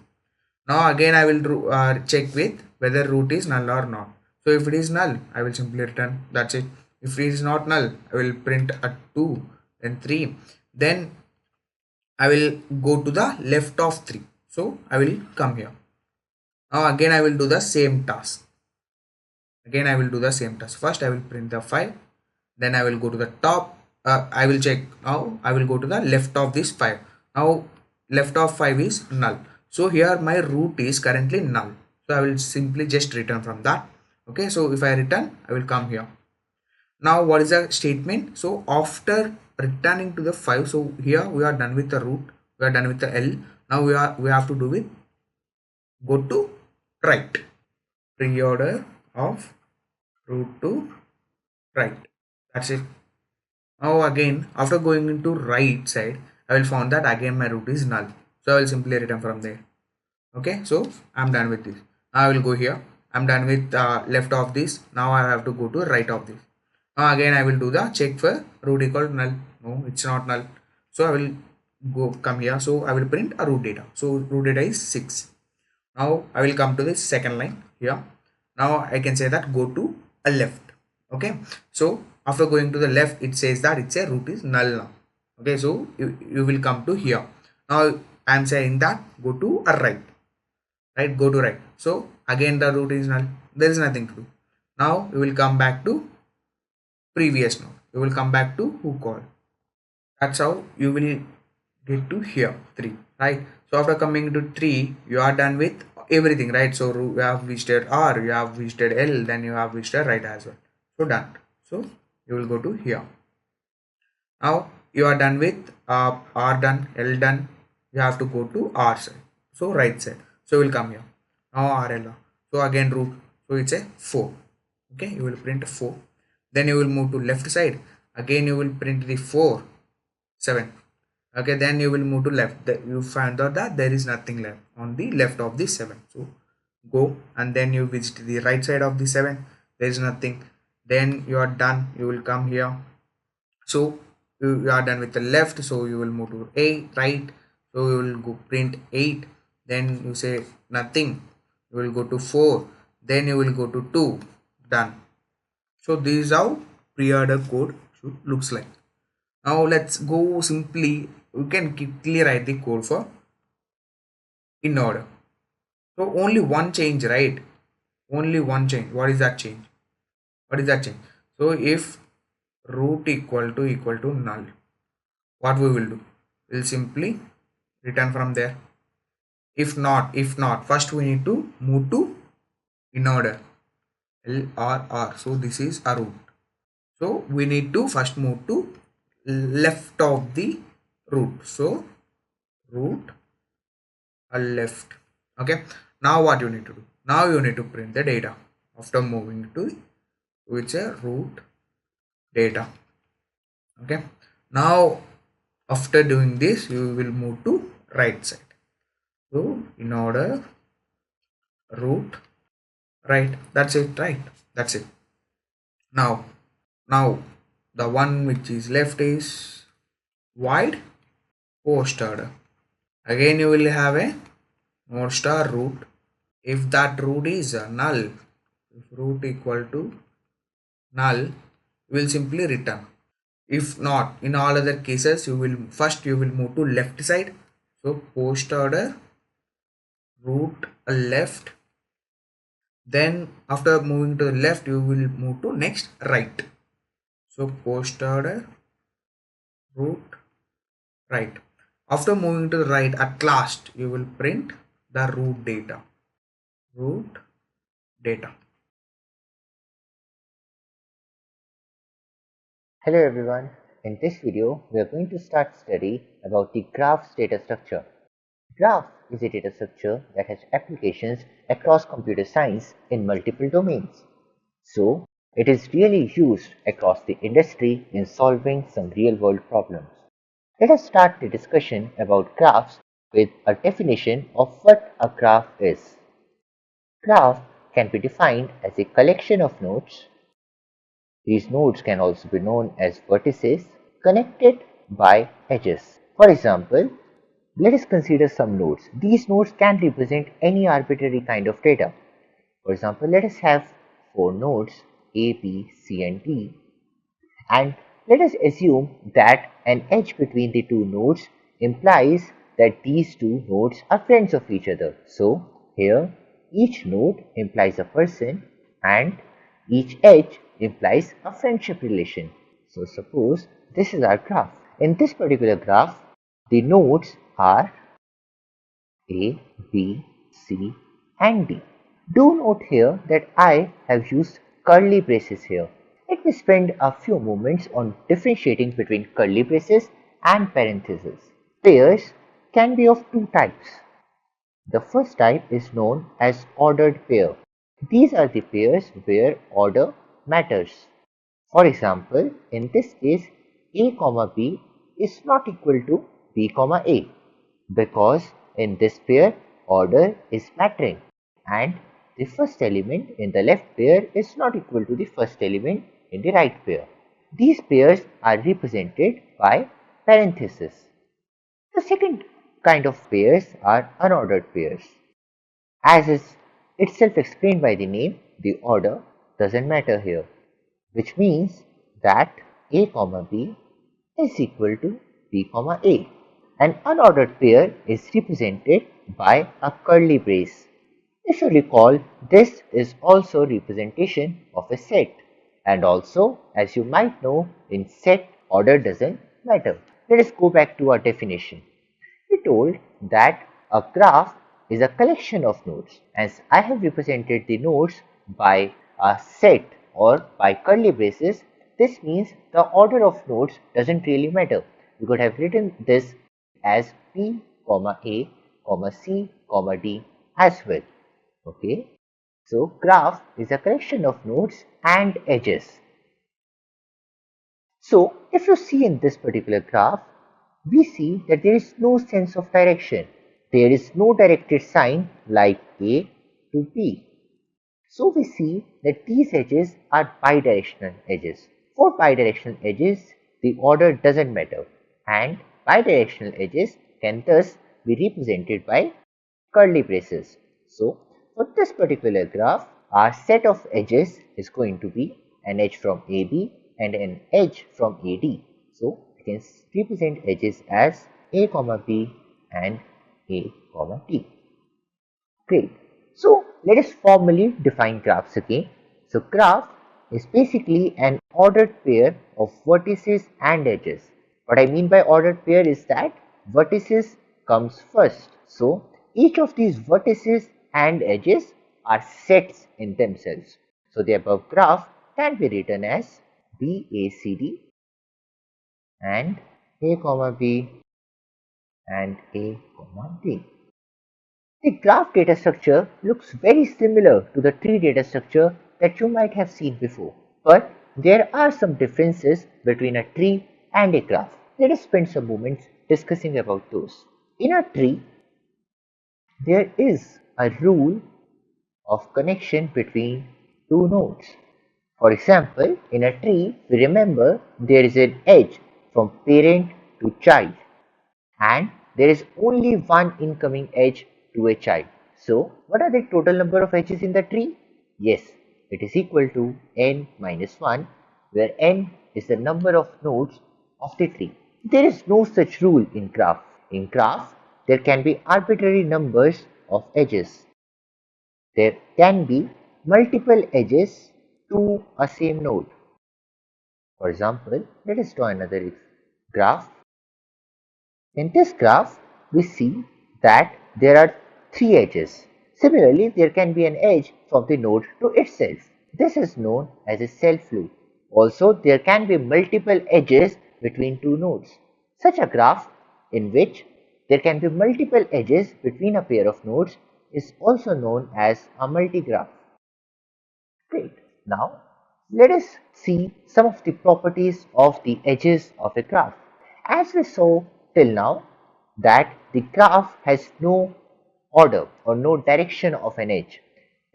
[SPEAKER 2] Now again I will check with whether root is null or not. So if it is null, I will simply return. That's it. If it is not null, I will print a 2, then 3. Then I will go to the left of 3. So I will come here. Now again I will do the same task. Again I will do the same task. First I will print the 5. Then I will go to the top. I will check. Now I will go to the left of this 5. Now left of 5 is null. So here my root is currently null. So I will simply just return from that. Okay, so if I return, I will come here. Now what is the statement? So after returning to the 5, so here we are done with the root, we are done with the L. Now we have to do with go to right, pre-order of root to right. That's it. Now again, after going into right side, I will find that again my root is null. So I will simply return from there. Okay, so I'm done with this. Now I will go here. I'm done with left of this. Now I have to go to right of this. Now again I will do the check for root equal to null. No, it's not null. So I will go come here. So I will print a root data. So root data is 6. Now I will come to this second line here. Now I can say that go to a left. Okay, so after going to the left, it says that it's a root is null now. Okay, so you will come to here. Now I am saying that go to a right, right, go to right. So again the root is null, there is nothing to do. Now you will come back to previous node, you will come back to who call. That's how you will get to here 3, right? So after coming to 3, you are done with everything, right? So you have visited R, you have visited L, then you have visited right as well. So done. So you will go to here. Now you are done with R done, L done. You have to go to R side. So right side. So you will come here. Now RL. So again root. So it's a 4. Okay, you will print 4. Then you will move to left side. Again you will print the 4, 7. Okay, then you will move to left. You find out that there is nothing left on the left of the 7. So go and then you visit the right side of the 7. There is nothing. Then you are done. You will come here. So you are done with the left. So you will move to 8, right. So you will go print 8. Then you say nothing. You will go to 4. Then you will go to 2. Done. So this is how pre-order code should looks like. Now let's go simply. You can quickly write the code for in order. So only one change, right? Only one change. What is that change? What is that change? So if root equal to null, what we will do? We'll simply return from there. If not, first we need to move to in order. L or R. So this is a root. So we need to first move to left of the root. So root a left. Okay, now what you need to do? Now you need to print the data after moving to which a root data. Okay, now after doing this you will move to right side. So in order root right, that's it, right, that's it. Now the one which is left is void post order. Again you will have a node star root. If that root is null, if root equal to null, you will simply return. If not, in all other cases, you will move to left side. So post order root left. Then after moving to the left, you will move to next right. So post order root right. After moving to the right, at last you will print the root data. Root data.
[SPEAKER 3] Hello everyone, in this video we are going to start study about the graph's data structure. Graph is a data structure that has applications across computer science in multiple domains. So, it is really used across the industry in solving some real world problems. Let us start the discussion about graphs with a definition of what a graph is. Graph can be defined as a collection of nodes. These nodes can also be known as vertices connected by edges. For example, let us consider some nodes. These nodes can represent any arbitrary kind of data. For example, let us have 4 nodes A, B, C and D, and let us assume that an edge between the two nodes implies that these two nodes are friends of each other. So here each node implies a person and each edge implies a friendship relation. So suppose this is our graph. In this particular graph, the nodes are A, B, C and D. Do note here that I have used curly braces here. Let me spend a few moments on differentiating between curly braces and parentheses. Pairs can be of two types. The first type is known as ordered pair. These are the pairs where order matters. For example, in this case, A, B is not equal to B, A because in this pair order is mattering and the first element in the left pair is not equal to the first element in the right pair. These pairs are represented by parentheses. The second kind of pairs are unordered pairs. As is itself explained by the name, the order doesn't matter here, which means that A, B is equal to B, A. An unordered pair is represented by a curly brace. If you recall, this is also representation of a set, and also, as you might know, in set order doesn't matter. Let us go back to our definition. We told that a graph is a collection of nodes. As I have represented the nodes by a set or by curly braces, this means the order of nodes doesn't really matter. We could have written this as P, A, C, D as well. Okay. So graph is a collection of nodes and edges. So if you see in this particular graph, we see that there is no sense of direction. There is no directed sign like A to B. So we see that these edges are bidirectional edges. For bidirectional edges, the order doesn't matter, and bidirectional edges can thus be represented by curly braces. So for this particular graph, our set of edges is going to be an edge from AB and an edge from AD. So we can represent edges as A, B and A, T. Great. So let us formally define graphs again. So graph is basically an ordered pair of vertices and edges. What I mean by ordered pair is that vertices comes first. So each of these vertices and edges are sets in themselves. So the above graph can be written as BACD and A, B and A, D. The graph data structure looks very similar to the tree data structure that you might have seen before, but there are some differences between a tree and a graph. Let us spend some moments discussing about those. In a tree, there is a rule of connection between two nodes. For example, in a tree, we remember there is an edge from parent to child, and there is only one incoming edge to a child. So, what are the total number of edges in the tree? Yes, it is equal to n minus 1, where n is the number of nodes of the tree. There is no such rule in graph. In graph, there can be arbitrary numbers of edges. There can be multiple edges to a same node. For example, let us draw another graph. In this graph, we see that there are three edges. Similarly, there can be an edge from the node to itself. This is known as a self-loop. Also, there can be multiple edges between two nodes. Such a graph in which there can be multiple edges between a pair of nodes is also known as a multigraph. Great. Now, let us see some of the properties of the edges of a graph. As we saw till now, that the graph has no order or no direction of an edge.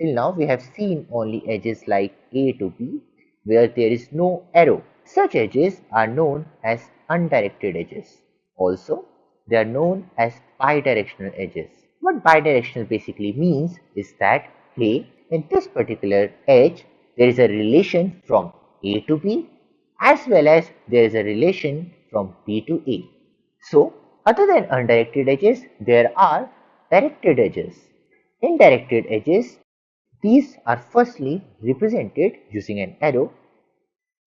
[SPEAKER 3] Till now, we have seen only edges like A to B, where there is no arrow. Such edges are known as undirected edges. Also, they are known as bidirectional edges. What bidirectional basically means is that, hey, in this particular edge, there is a relation from A to B as well as there is a relation from B to A. So, other than undirected edges, there are directed edges. In directed edges, these are firstly represented using an arrow.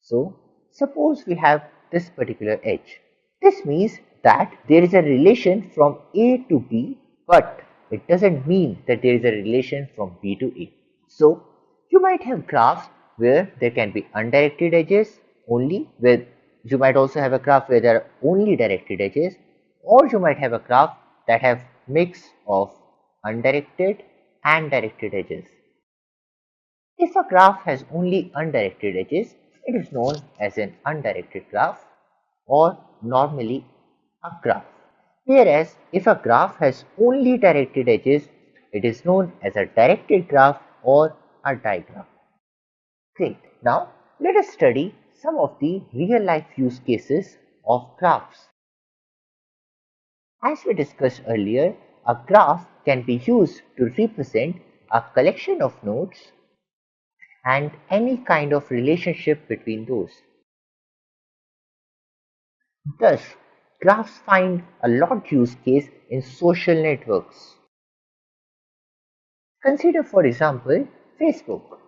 [SPEAKER 3] So, suppose we have this particular edge. This means that there is a relation from A to B, but it doesn't mean that there is a relation from B to A. So, you might have graphs where there can be undirected edges only, where you might also have a graph where there are only directed edges, or you might have a graph that have mix of undirected and directed edges. If a graph has only undirected edges, it is known as an undirected graph or normally a graph. Whereas if a graph has only directed edges, it is known as a directed graph or a digraph. Great. Now let us study some of the real life use cases of graphs. As we discussed earlier, a graph can be used to represent a collection of nodes and any kind of relationship between those. Thus, graphs find a lot use case in social networks. Consider, for example, Facebook.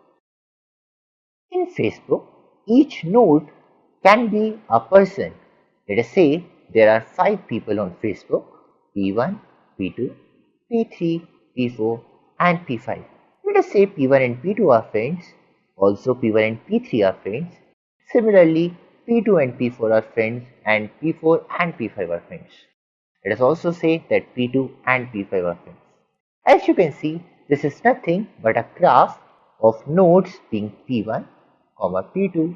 [SPEAKER 3] In Facebook, each node can be a person. Let us say there are 5 people on Facebook: P1, P2, P3, P4 and P5. Let us say P1 and P2 are friends. Also P1 and P3 are friends. Similarly, P2 and P4 are friends and P4 and P5 are friends. Let us also say that P2 and P5 are friends. As you can see, this is nothing but a graph of nodes being P1, P2,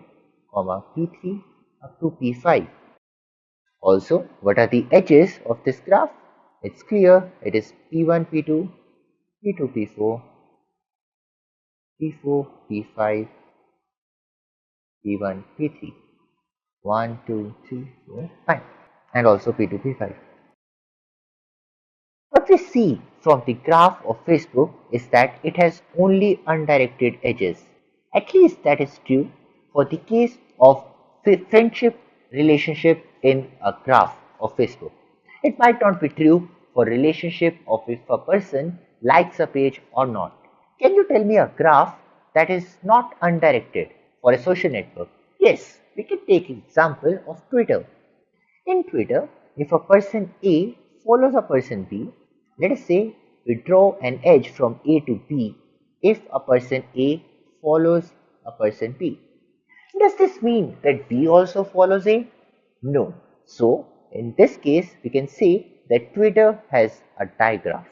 [SPEAKER 3] P3 up to P5. Also, what are the edges of this graph? It's clear, it is P1, P2, P2, P4, P4, P5, P1, P3, 1, 2, 3, 4, 5, and also P2, P5. What we see from the graph of Facebook is that it has only undirected edges. At least that is true for the case of friendship relationship in a graph of Facebook. It might not be true for relationship of if a person likes a page or not. Can you tell me a graph that is not undirected for a social network? Yes, we can take example of Twitter. In Twitter, if a person A follows a person B, let us say we draw an edge from A to B if a person A follows a person B. Does this mean that B also follows A? No. So, in this case, we can say that Twitter has a digraph.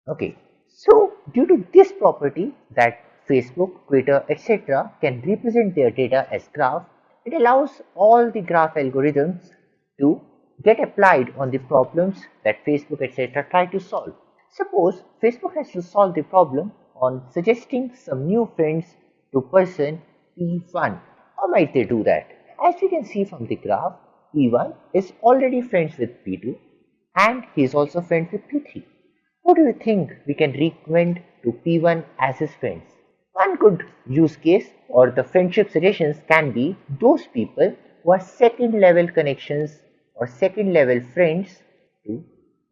[SPEAKER 3] Okay. So, due to this property that Facebook, Twitter, etc. can represent their data as graph, it allows all the graph algorithms to get applied on the problems that Facebook, etc. try to solve. Suppose Facebook has to solve the problem on suggesting some new friends to person P1. How might they do that? As you can see from the graph, P1 is already friends with P2 and he is also friends with P3. What do you think we can recommend to P1 as his friends? One good use case or the friendship suggestions can be those people who are second level connections or second level friends to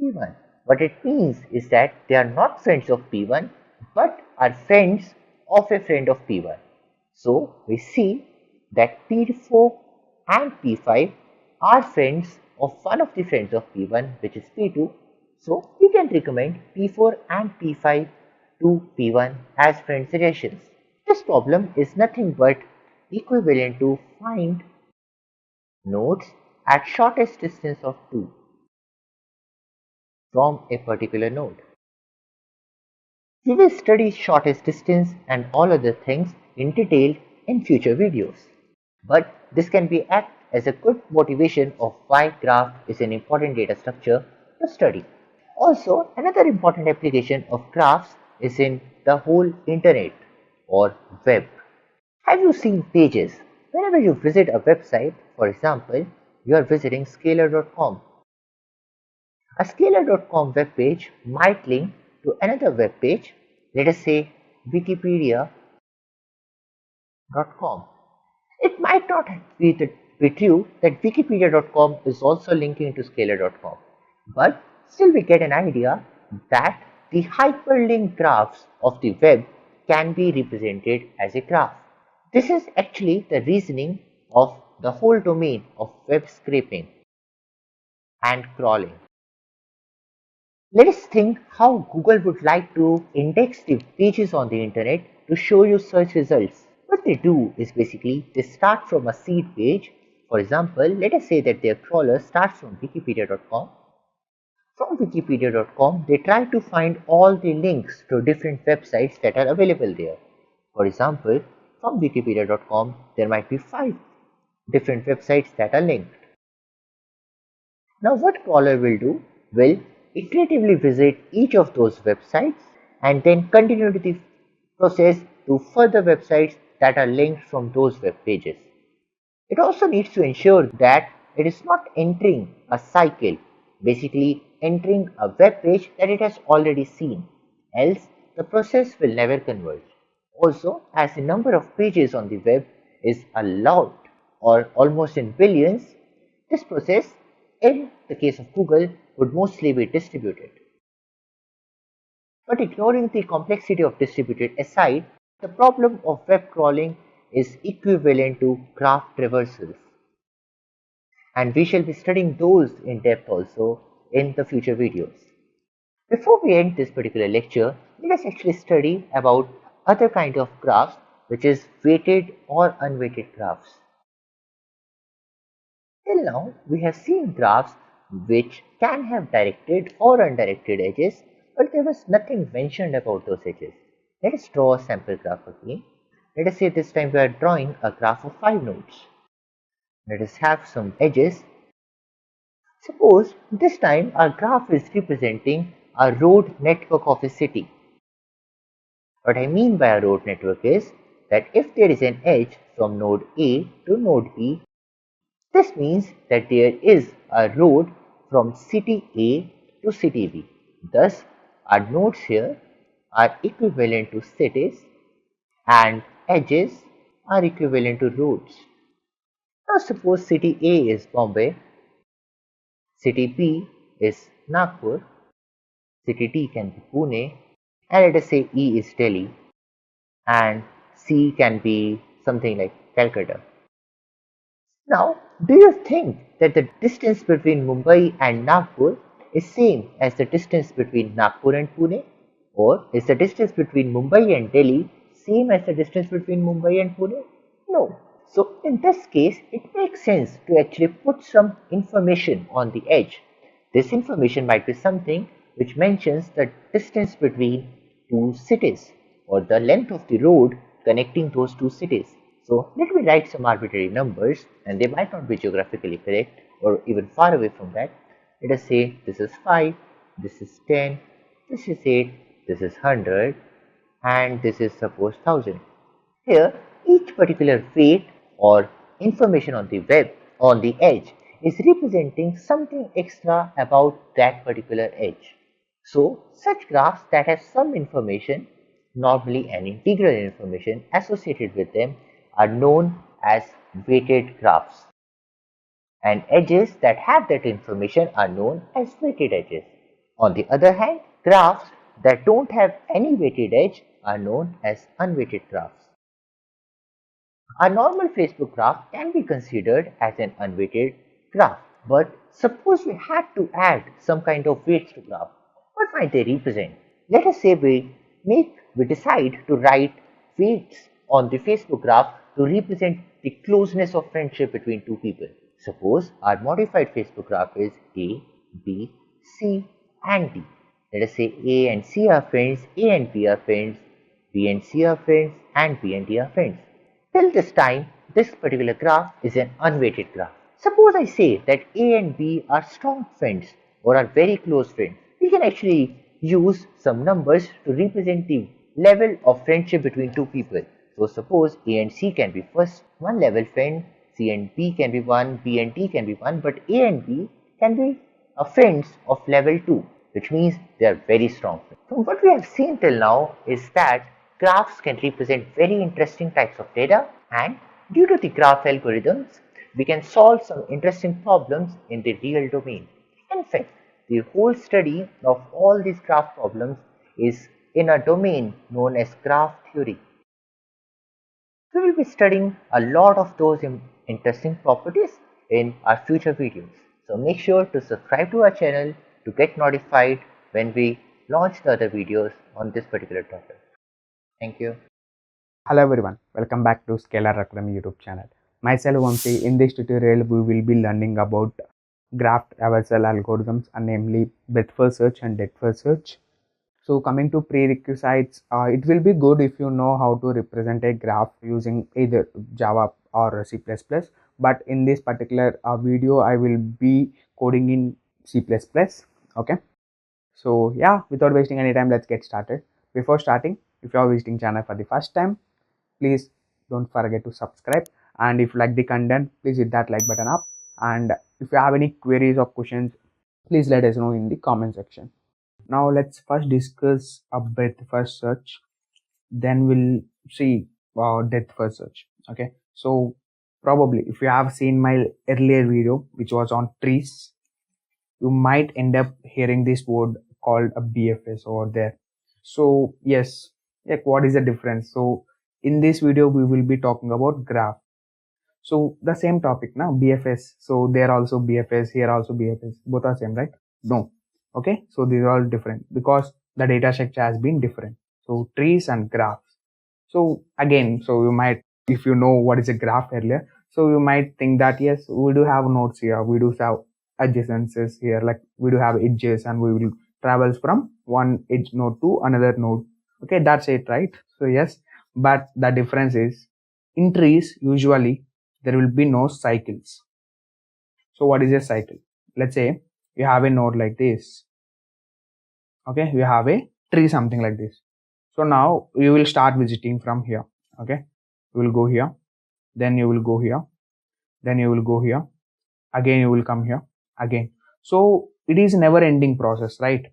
[SPEAKER 3] P1. What it means is that they are not friends of P1 but are friends of a friend of P1. So we see that P4 and P5 are friends of one of the friends of P1, which is P2. So we can recommend P4 and P5 to P1 as friend suggestions. This problem is nothing but equivalent to find nodes at shortest distance of 2 from a particular node. We will study shortest distance and all other things in detail in future videos. But this can be act as a good motivation of why graph is an important data structure to study. Also, another important application of graphs is in the whole internet or web. Have you seen pages? Whenever you visit a website, for example, you are visiting scalar.com. A scalar.com web page might link to another web page, let us say wikipedia.com. It might not be true that wikipedia.com is also linking to scalar.com, but still we get an idea that the hyperlink graphs of the web can be represented as a graph. This is actually the reasoning of the whole domain of web scraping and crawling. Let us think how Google would like to index the pages on the internet to show you search results. What they do is basically they start from a seed page. For example, let us say that their crawler starts from wikipedia.com. From wikipedia.com, they try to find all the links to different websites that are available there. For example, from wikipedia.com, there might be 5 different websites that are linked. Now what crawler will do will iteratively visit each of those websites and then continue the process to further websites that are linked from those web pages. It also needs to ensure that it is not entering a cycle, basically entering a web page that it has already seen, else the process will never converge. Also, as the number of pages on the web is a lot or almost in billions, this process in the case of Google would mostly be distributed. But ignoring the complexity of distributed aside, the problem of web crawling is equivalent to graph traversals. And we shall be studying those in depth also in the future videos. Before we end this particular lecture, let us actually study about other kind of graphs, which is weighted or unweighted graphs. Till now, we have seen graphs which can have directed or undirected edges, but there was nothing mentioned about those edges. Let us draw a sample graph again. Let us say this time we are drawing a graph of 5 nodes. Let us have some edges. Suppose this time our graph is representing a road network of a city. What I mean by a road network is that if there is an edge from node A to node B, this means that there is a road from city A to city B. Thus, our nodes here are equivalent to cities and edges are equivalent to roads. Now suppose city A is Bombay, city B is Nagpur, city D can be Pune, and let us say E is Delhi, and C can be something like Calcutta. Now, do you think that the distance between Mumbai and Nagpur is same as the distance between Nagpur and Pune? Or is the distance between Mumbai and Delhi same as the distance between Mumbai and Pune? No. So in this case, it makes sense to actually put some information on the edge. This information might be something which mentions the distance between two cities or the length of the road connecting those two cities. So let me write some arbitrary numbers, and they might not be geographically correct or even far away from that. Let us say this is 5, this is 10, this is 8, this is 100, and this is suppose 1000. Here each particular weight or information on the web on the edge is representing something extra about that particular edge. So such graphs that have some information, normally an integral information associated with them, are known as weighted graphs, and edges that have that information are known as weighted edges. On the other hand, graphs that don't have any weighted edge are known as unweighted graphs. A normal Facebook graph can be considered as an unweighted graph, but suppose we had to add some kind of weights to graph, what might they represent? Let us say we we decide to write weights on the Facebook graph to represent the closeness of friendship between two people. Suppose our modified Facebook graph is A, B, C, and D. Let us say A and C are friends, A and B are friends, B and C are friends, and B and D are friends. Till this time, this particular graph is an unweighted graph. Suppose I say that A and B are strong friends or are very close friends. We can actually use some numbers to represent the level of friendship between two people. So suppose A and C can be first one level friend, C and B can be one, B and D can be one, but A and B can be friends of level 2, which means they are very strong friends. So what we have seen till now is that graphs can represent very interesting types of data, and due to the graph algorithms, we can solve some interesting problems in the real domain. In fact, the whole study of all these graph problems is in a domain known as graph theory. We will be studying a lot of those interesting properties in our future videos. So make sure to subscribe to our channel to get notified when we launch the other videos on this particular topic. Thank you.
[SPEAKER 1] Hello everyone, welcome back to Scalar Academy YouTube channel. Myself Vamsi. In this tutorial we will be learning about graph traversal algorithms, and namely breadth first search and depth first search. So coming to prerequisites, it will be good if you know how to represent a graph using either Java or C++, but in this particular video I will be coding in C++. Okay, so yeah, without wasting any time, let's get started. Before starting, if you are visiting channel for the first time, please don't forget to subscribe, and if you like the content, please hit that like button up, and if you have any queries or questions, please let us know in the comment section. Now let's first discuss a breadth first search, then we'll see depth first search. Okay, so probably if you have seen my earlier video which was on trees, you might end up hearing this word called a BFS over there. So yes, like what is the difference? So in this video we will be talking about graph. So the same topic now, BFS. So there also BFS, here also BFS. Both are same, right? No. Okay. So these are all different because the data structure has been different. So trees and graphs. So again, so you might, if you know what is a graph earlier, so you might think that yes, we do have nodes here, we do have adjacencies here, like we do have edges, and we will travel from one edge node to another node. Okay, that's it, right? So yes, but the difference is in trees usually there will be no cycles. So what is a cycle? Let's say you have a node like this. Okay, you have a tree something like this. So now you will start visiting from here. Okay, you will go here, then you will go here, then you will go here, again you will come here again. So it is never ending process, right?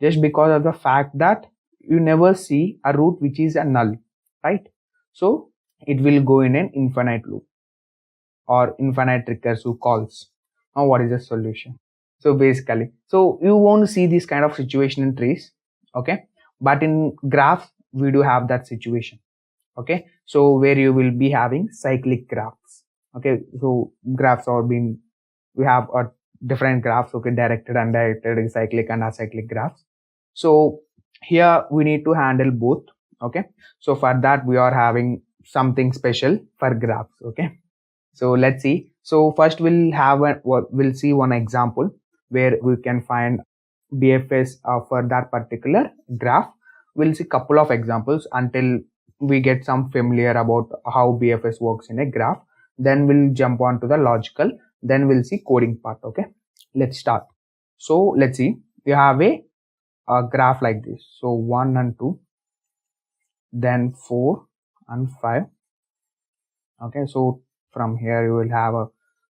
[SPEAKER 1] Just because of the fact that you never see a route which is a null, right? So it will go in an infinite loop or infinite recursive calls. Now what is the solution? So basically, so you won't see this kind of situation in trees. Okay, but in graphs we do have that situation. Okay, so where you will be having cyclic graphs. Okay, so graphs are being, we have a different graphs. Okay, directed, undirected, cyclic and acyclic graphs. So here we need to handle both. Okay, so for that we are having something special for graphs. Okay, so let's see. So first we'll see one example where we can find BFS for that particular graph. We'll see couple of examples until we get some familiar about how BFS works in a graph. Then we'll jump on to the logical. Then we'll see coding part. Okay, let's start. So let's see. You have a graph like this. So 1 and 2, then 4 and 5. Okay, so from here you will have a,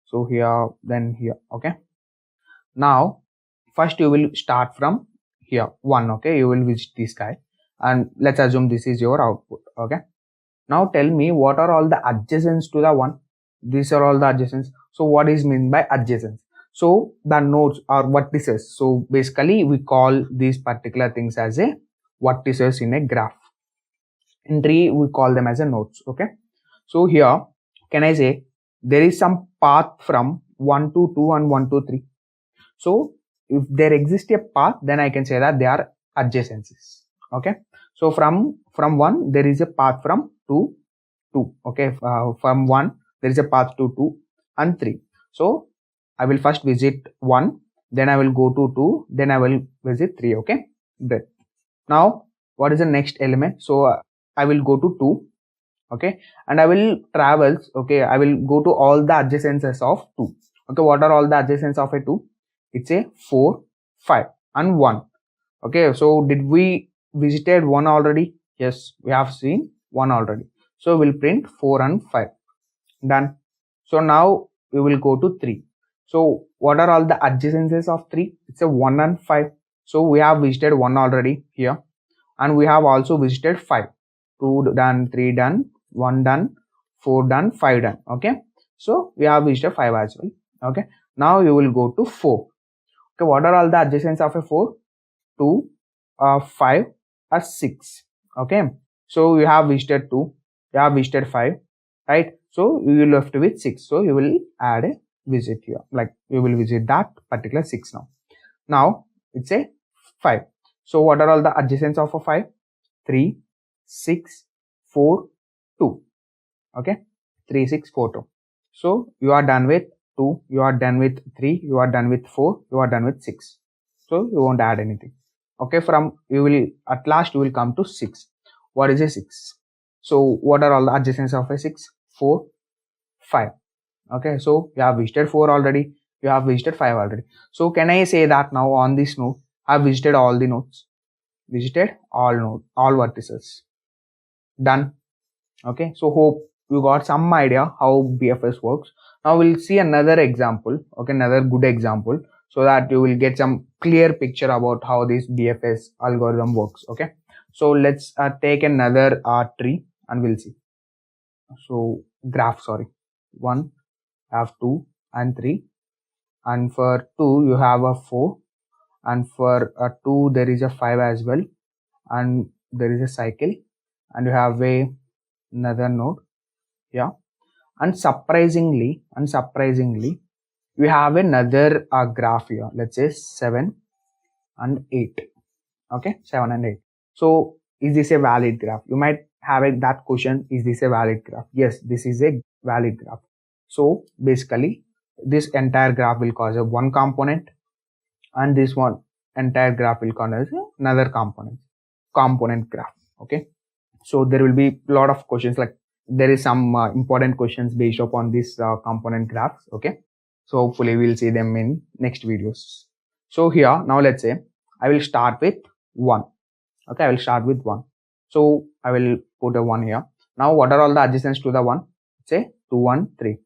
[SPEAKER 1] so here, then here. Okay, now first you will start from here 1. Okay, you will visit this guy, and let's assume this is your output. Okay, now tell me what are all the adjacents to the 1. These are all the adjacents. So what is meant by adjacents? So the nodes are vertices. So basically we call these particular things as a vertices in a graph. In tree we call them as a nodes. Okay, so here can I say there is some path from 1 to 2 and 1 to 3. So if there exists a path, then I can say that they are adjacencies. Okay, So from 1 there is a path from 2, okay, from 1 there is a path to 2 and 3. So I will first visit 1, then I will go to 2, then I will visit 3. Okay, good. Now what is the next element? So I will go to 2, okay, and I will travel, okay, I will go to all the adjacencies of 2. Okay, what are all the adjacencies of a 2? It's a 4, 5 and 1. Okay, so did we visited 1 already? Yes, we have seen 1 already. So we'll print 4 and 5. Done. So now we will go to 3. So what are all the adjacencies of 3? It's a 1 and 5. So we have visited 1 already here, and we have also visited 5. 2 done, 3 done, 1 done, 4 done, 5 done. Okay, so we have visited 5 as well. Okay, now you will go to 4. Okay, what are all the adjacencies of a 4? 2, 5 or 6. Okay, so you have visited 2, you have visited 5, right? So you will left with 6. So you will add a visit here, like you will visit that particular 6 now. Now it's a 5. So what are all the adjacencies of a 5? 3, 6, 4, 2. Okay, 3, 6, 4, 2. So you are done with 2, you are done with 3, you are done with 4, you are done with 6. So you won't add anything. Okay, from you will at last you will come to 6. What is a 6? So what are all the adjacencies of a 6? 4, 5. Okay, so you have visited 4 already, you have visited 5 already. So can I say that now on this node I have visited all the nodes, visited all nodes, all vertices. Done. Okay, so hope you got some idea how BFS works. Now we'll see another example, okay, another good example, so that you will get some clear picture about how this BFS algorithm works. Okay, so let's take another tree and we'll see. So graph, sorry, 1, have 2 and 3, and for 2 you have a 4, and for 2 there is a 5 as well, and there is a cycle, and you have another node. Yeah, and surprisingly we have another graph here. Let's say 7 and 8. Okay, 7 and 8. So is this a valid graph? You might have that question, is this a valid graph? Yes, this is a valid graph. So basically this entire graph will cause a one component, and this one entire graph will cause another component graph. Okay, so there will be a lot of questions, like there is some important questions based upon this component graphs. Okay, so hopefully we'll see them in next videos. So here now let's say I will start with 1. Okay, I will start with 1. So I will put a 1 here. Now what are all the adjacents to the 1? Say 2, 1, 3.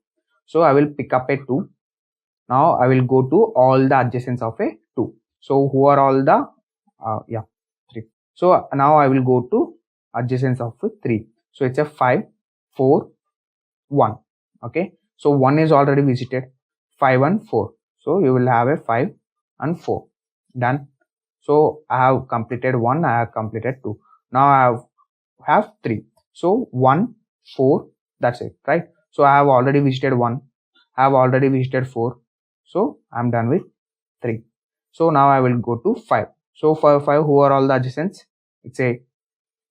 [SPEAKER 1] So I will pick up a 2. Now I will go to all the adjacents of a 2. So who are all the 3. So now I will go to adjacents of 3. So it's a 5, 4, 1. Okay, so 1 is already visited, 5 and 4. So you will have a 5 and 4. Done. So I have completed 1, I have completed 2. Now I have 3. So 1, 4, that's it, right? So I have already visited 1, I have already visited 4. So I'm done with 3. So now I will go to 5. So for 5, who are all the adjacents? It's a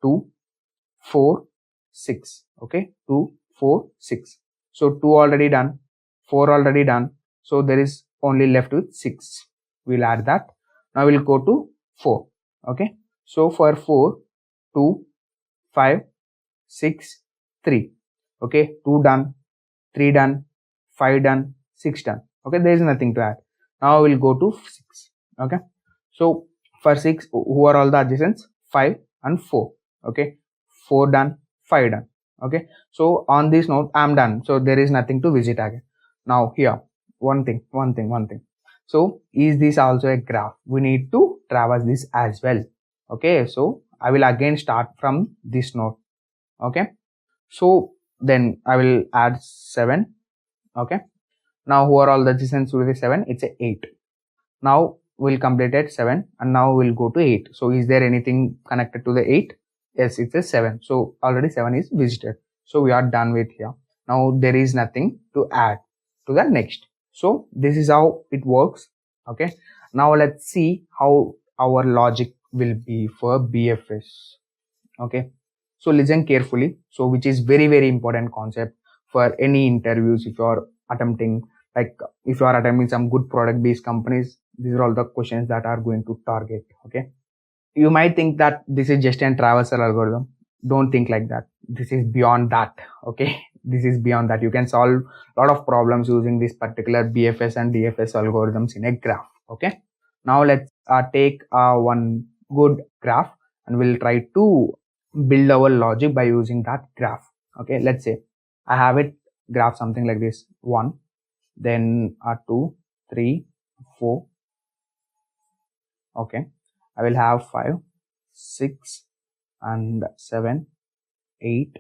[SPEAKER 1] 2, 4, 6. Okay, 2, 4, 6. So 2 already done, 4 already done. So there is only left with 6. We'll add that. Now we'll go to 4. Okay, so for 4, 2, 5, 6, 3. Okay, 2 done, 3 done, 5 done, 6 done. Okay, there is nothing to add. Now we'll go to 6. Okay, so for 6, who are all the adjacents? 5 and 4. Okay, 4 done, 5 done. Okay, so on this note I'm done, so there is nothing to visit again. Now here one thing. So is this also a graph? We need to traverse this as well. Okay, so I will again start from this node. Okay, so then I will add 7. Okay, now who are all the adjacents to the 7? It's a 8. Now we'll complete it 7, and now we'll go to 8. So is there anything connected to the 8? Yes, it's a 7. So already 7 is visited. So we are done with here. Now there is nothing to add to the next. So this is how it works. Okay, now let's see how our logic will be for BFS. Okay, so listen carefully. So which is very very important concept for any interviews. If you are attempting, like if you are attempting some good product based companies, these are all the questions that are going to target. Okay, you might think that this is just an traversal algorithm. Don't think like that. This is beyond that. Okay, this is beyond that. You can solve a lot of problems using this particular BFS and DFS algorithms in a graph. Okay, now let's take one good graph and we'll try to build our logic by using that graph. Okay, let's say I have it graph something like this: 1, then 2, 3, 4. Okay, I will have 5, 6 and 7, 8,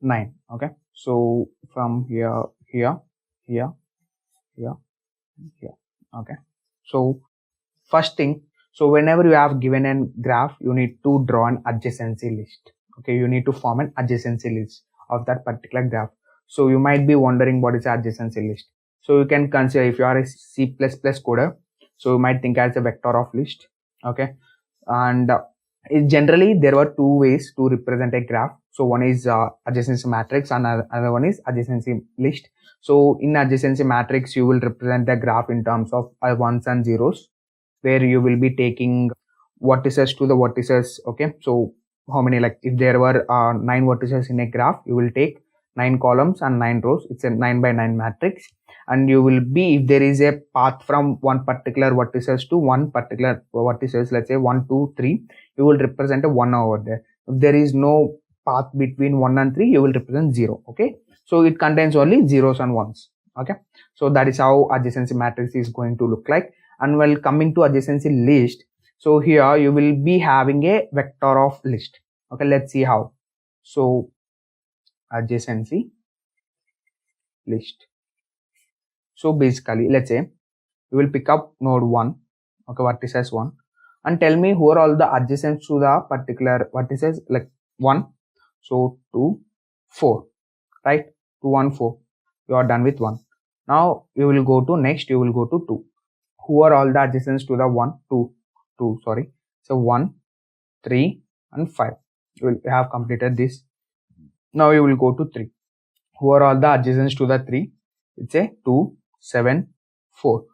[SPEAKER 1] 9. Okay, so from here, here, here, here, here. Okay, so first thing, so whenever you have given a graph, you need to draw an adjacency list. Okay, you need to form an adjacency list of that particular graph. So you might be wondering what is adjacency list. So you can consider, if you are a C++ coder, so you might think as a vector of list. Okay, and generally there were two ways to represent a graph. So one is adjacency matrix and another one is adjacency list. So in adjacency matrix, you will represent the graph in terms of ones and zeros, where you will be taking vertices to the vertices. Okay, so how many, like if there were 9 vertices in a graph, you will take 9 columns and 9 rows. It's a 9 by 9 matrix, and you will be, if there is a path from one particular vertices to one particular vertices, let's say 1, 2, 3, you will represent a 1 over there. If there is no path between 1 and 3, you will represent 0. Okay, so it contains only zeros and ones. Okay, so that is how adjacency matrix is going to look like. And while coming to adjacency list, so here you will be having a vector of list. Okay, let's see how. So adjacency list. So basically, let's say you will pick up node 1, okay, vertices 1, and tell me who are all the adjacent to the particular vertices, like 1, so 2, 4, right? 2, 1, 4. You are done with 1. Now you will go to next, you will go to 2. Who are all the adjacents to the 1, 2, sorry. So 1, 3 and 5. You will have completed this. Now you will go to 3. Who are all the adjacents to the 3? It's a 2, 7, 4.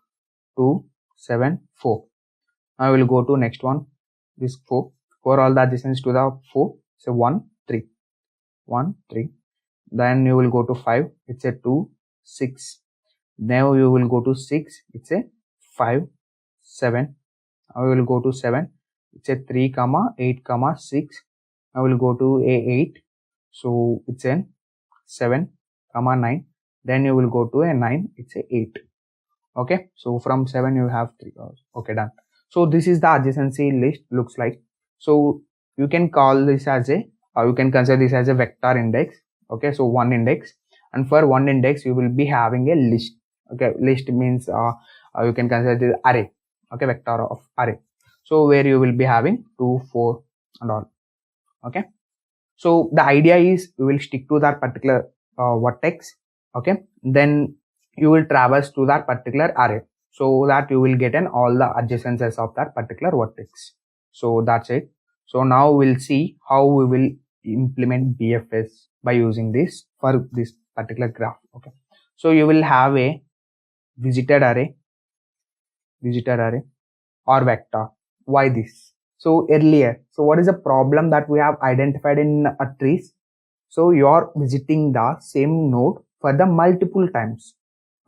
[SPEAKER 1] 2, 7, 4. Now we will go to next one, this 4. Who are all the adjacents to the 4? So 1, 3. 1, 3. Then you will go to 5. It's a 2, 6. Now you will go to 6. It's a 5, 7. Now we will go to 7. It's a 3, 8, 6. Now we will go to a 8. So it's a 7, 9. Then you will go to a 9. It's a 8. Okay, so from 7 you have 3. Okay, done. So this is the adjacency list looks like. So you can call this as a, or you can consider this as a vector index. Okay, so one index, and for one index you will be having a list. Okay, list means you can consider this array. Okay, vector of array. So where you will be having 2, 4 and all. Okay, so the idea is we will stick to that particular vertex. Okay, then you will traverse to that particular array, so that you will get an all the adjacencies of that particular vertex. So that's it. So now we'll see how we will implement BFS by using this for this particular graph. Okay, so you will have a visited array or vector. Why this? So earlier, so what is the problem that we have identified in trees? So you are visiting the same node for the multiple times.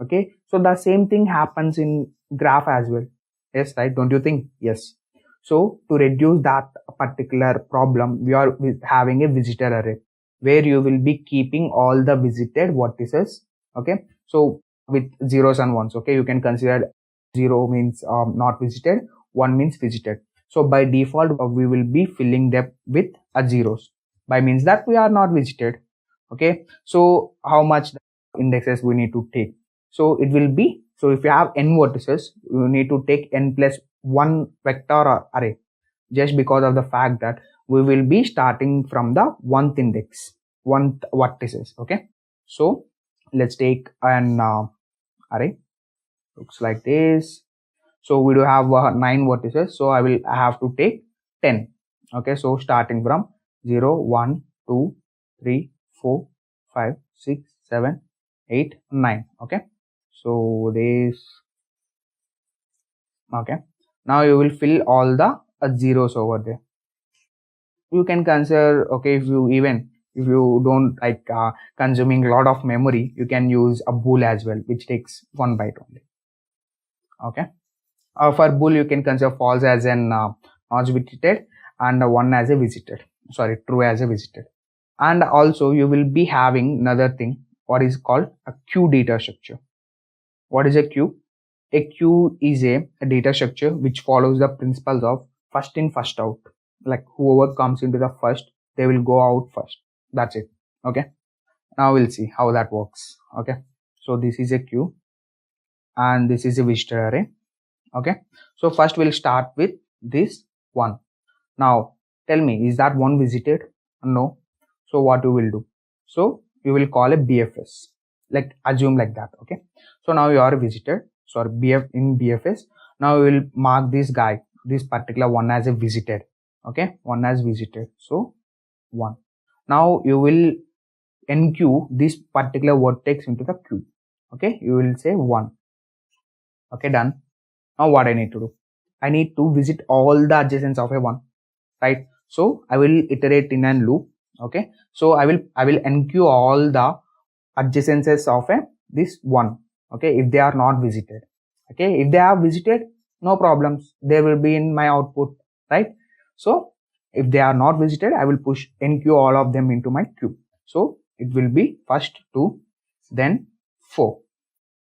[SPEAKER 1] Okay, so the same thing happens in graph as well. Yes, right? Don't you think? Yes. So to reduce that particular problem, we are having a visitor array where you will be keeping all the visited vertices. Okay, so with zeros and ones. Okay, you can consider 0 means not visited, 1 means visited. So by default, we will be filling them with zeros. By means that we are not visited. Okay, so how much indexes we need to take? So it will be, so if you have n vertices, you need to take n plus 1 vector array, just because of the fact that we will be starting from the 1th index, 1th vertices. Okay, so let's take an array, looks like this. So we do have 9 vertices, so I have to take 10. Okay, so starting from 0, 1, 2, 3, 4, 5, 6, 7, 8, 9. Okay, so this. Okay, now you will fill all the zeros over there. You can consider, okay, if you don't like consuming a lot of memory, you can use a bool as well, which takes 1 byte only. Okay, for bool you can consider false as an not visited and 1 as a visited, sorry, true as a visited. And also you will be having another thing, what is called a queue data structure. What is a queue? A queue is a data structure which follows the principles of first in, first out. Like whoever comes into the first, they will go out first. That's it. Okay. Now we'll see how that works. Okay. So this is a queue and this is a visitor array. Okay. So first we'll start with this one. Now tell me, is that one visited? No. So what you will do? So you will call a BFS. Like assume like that. Okay. So now you are visited. Sorry, in BFS. Now we will mark this guy, this particular one as a visited. Okay, one as visited. So 1. Now you will enqueue this particular vertex into the queue. Okay, you will say 1. Okay, done. Now what I need to do? I need to visit all the adjacents of a 1. Right? So I will iterate in a loop. Okay, so I will enqueue all the adjacencies of a this 1. Okay, if they are not visited. Okay, if they are visited, no problems, they will be in my output, right? So if they are not visited, I will push enqueue all of them into my queue. So it will be first 2, then 4.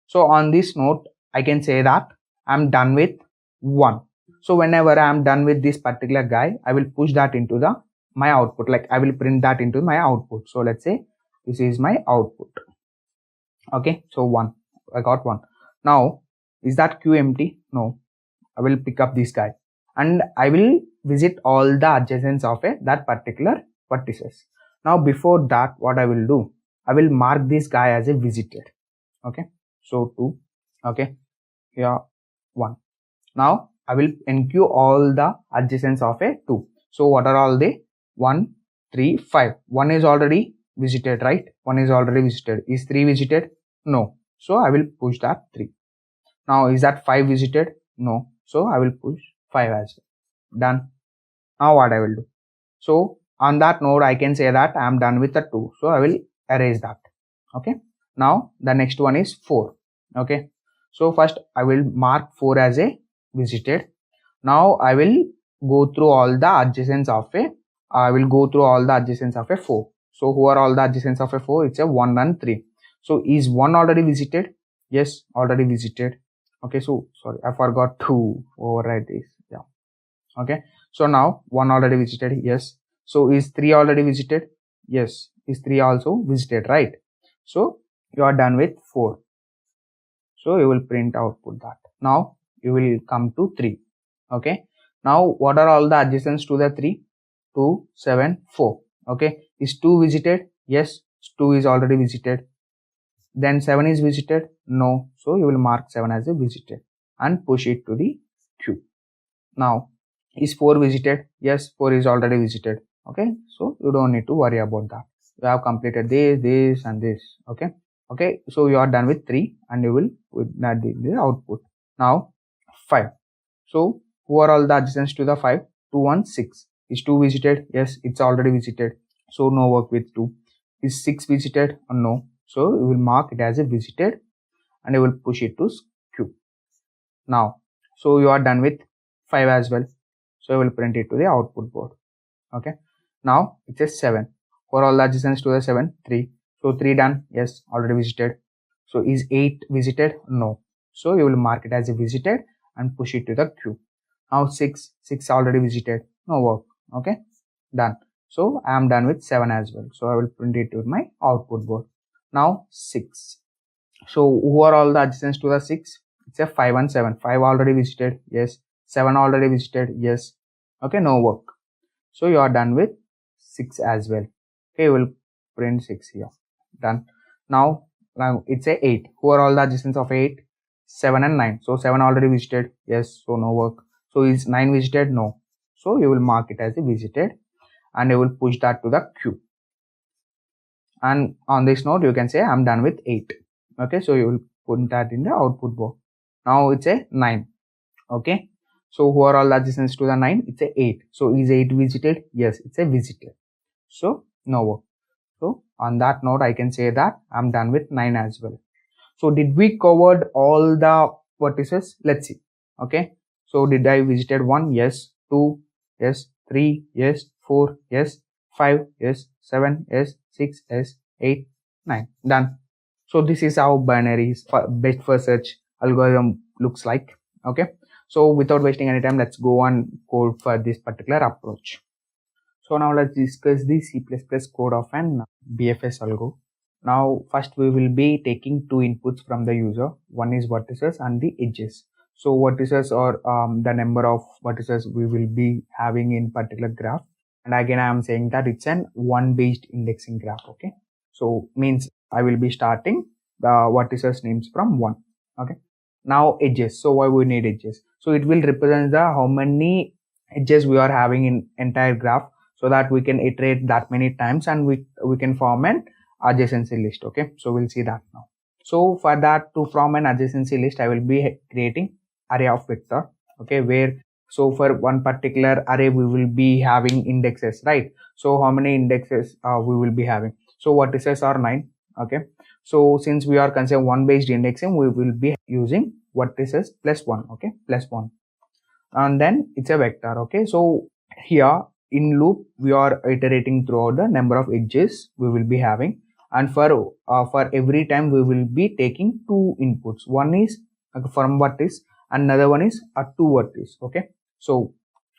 [SPEAKER 1] So on this note, I can say that I'm done with 1. So whenever I'm done with this particular guy, I will push that into my output. Like I will print that into my output. So let's say this is my output. Okay, so 1. I got 1. Now, is that queue empty? No. I will pick up this guy and I will visit all the adjacents of that particular vertices. Now, before that, what I will do? I will mark this guy as a visited. Okay, so 2. Okay, here 1. Now, I will enqueue all the adjacents of a 2. So, what are all they? 1, 3, 5. 1 is already visited, right? 1 is already visited. Is 3 visited? No. So I will push that 3. Now is that 5 visited? No. So I will push 5 as well. Done. Now what I will do? So on that node I can say that I am done with the 2. So I will erase that. Okay. Now the next one is 4. Okay. So first I will mark 4 as a visited. Now I will go through all the adjacents of a 4. So who are all the adjacents of a 4? It's a 1 and 3. So is 1 already visited? Yes, already visited. Okay, so sorry, I forgot to overwrite this. Yeah. Okay, so now 1 already visited. Yes. So is 3 already visited? Yes. Is 3 also visited, right? So you are done with 4. So you will print output that. Now you will come to 3. Okay. Now what are all the adjacents to the 3? 2, 7, 4. Okay. Is 2 visited? Yes. 2 is already visited. Then 7 is visited? No. So you will mark 7 as a visited and push it to the queue. Now is 4 visited? Yes, 4 is already visited. Okay. So you don't need to worry about that. You have completed this and this. Okay. Okay. So you are done with 3 and you will add the output. Now 5. So who are all the adjacents to the 5? 2 and 6. Is 2 visited? Yes, it's already visited. So no work with 2. Is 6 visited? No. So you will mark it as a visited and you will push it to queue. Now, so you are done with 5 as well. So you will print it to the output board. Okay. Now it says 7. For all the adjacents to the 7, 3. So 3 done. Yes, already visited. So is 8 visited? No. So you will mark it as a visited and push it to the queue. Now 6 already visited. No work. Okay. Done. So I am done with 7 as well. So I will print it to my output board. Now 6. So who are all the adjacents to the 6? It's a 5 and 7. 5 already visited. Yes. 7 already visited. Yes. Okay. No work. So you are done with 6 as well. Okay. You will print 6 here. Done. Now it's a 8. Who are all the adjacents of 8? 7 and 9. So 7 already visited. Yes. So no work. So is 9 visited? No. So you will mark it as a visited and I will push that to the queue. And on this note, you can say I'm done with 8. Okay, so you will put that in the output box. Now it's a 9. Okay, so who are all the adjacents to the 9? It's a 8. So is 8 visited? Yes, it's a visited. So no work. So on that note, I can say that I'm done with 9 as well. So did we covered all the vertices? Let's see. Okay, so did I visited 1? Yes. 2? Yes. 3? Yes. 4? Yes. 5? Yes. 7? Yes. 6? Yes. 8? 9. Done. So this is how binary best first search algorithm looks like. Okay, so without wasting any time, let's go on code for this particular approach. So now let's discuss the C++ code of an BFS algo. Now first we will be taking two inputs from the user. One is vertices and the edges. So vertices are the number of vertices we will be having in particular graph. And again, I am saying that it's an one based indexing graph. Okay, so means I will be starting the vertices names from 1. Okay, now edges. So why we need edges? So it will represent the how many edges we are having in entire graph, so that we can iterate that many times and we can form an adjacency list. Okay, so we'll see that now. So for that, to form an adjacency list, I will be creating array of vector. Okay, where so for one particular array we will be having indexes, right? So how many indexes we will be having? So vertices are 9. Okay, so since we are considering one based indexing, we will be using vertices plus 1. Okay, plus 1, and then it's a vector. Okay, so here in loop we are iterating throughout the number of edges we will be having, and for every time we will be taking two inputs. One is from vertex, another one is a two vertex. Okay, so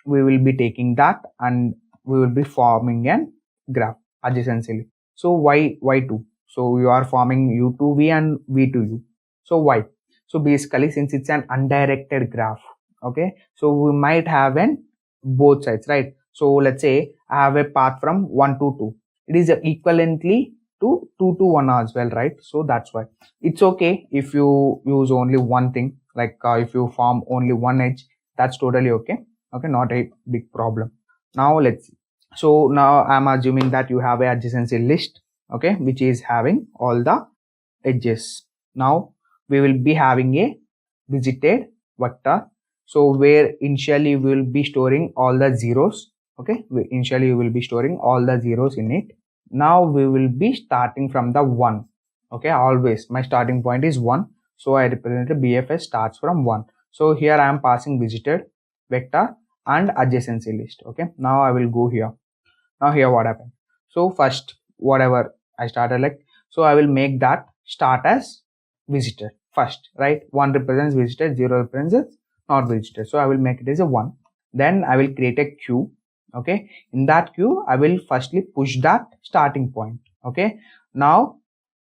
[SPEAKER 1] we will be taking that and we will be forming an graph adjacency. So why 2? So you are forming u to v and v to u. So why? So basically, since it's an undirected graph, okay, so we might have an both sides, right? So let's say I have a path from 1 to 2. It is equivalently to 2 to 1 as well, right? So that's why it's okay if you use only one thing, like if you form only one edge, that's totally okay. Okay, not a big problem. Now let's see. So now I'm assuming that you have a adjacency list, okay, which is having all the edges. Now we will be having a visited vector. So where initially we will be storing all the zeros. Okay, initially we will be storing all the zeros in it. Now we will be starting from the 1. Okay, always my starting point is 1. So I represented BFS starts from 1. So here I am passing visited vector and adjacency list. Okay, now I will go here. Now here what happened? So first whatever I started like, so I will make that start as visited first, right? 1 represents visited, 0 represents not visited. So I will make it as a 1. Then I will create a queue. Okay, in that queue I will firstly push that starting point. Okay, now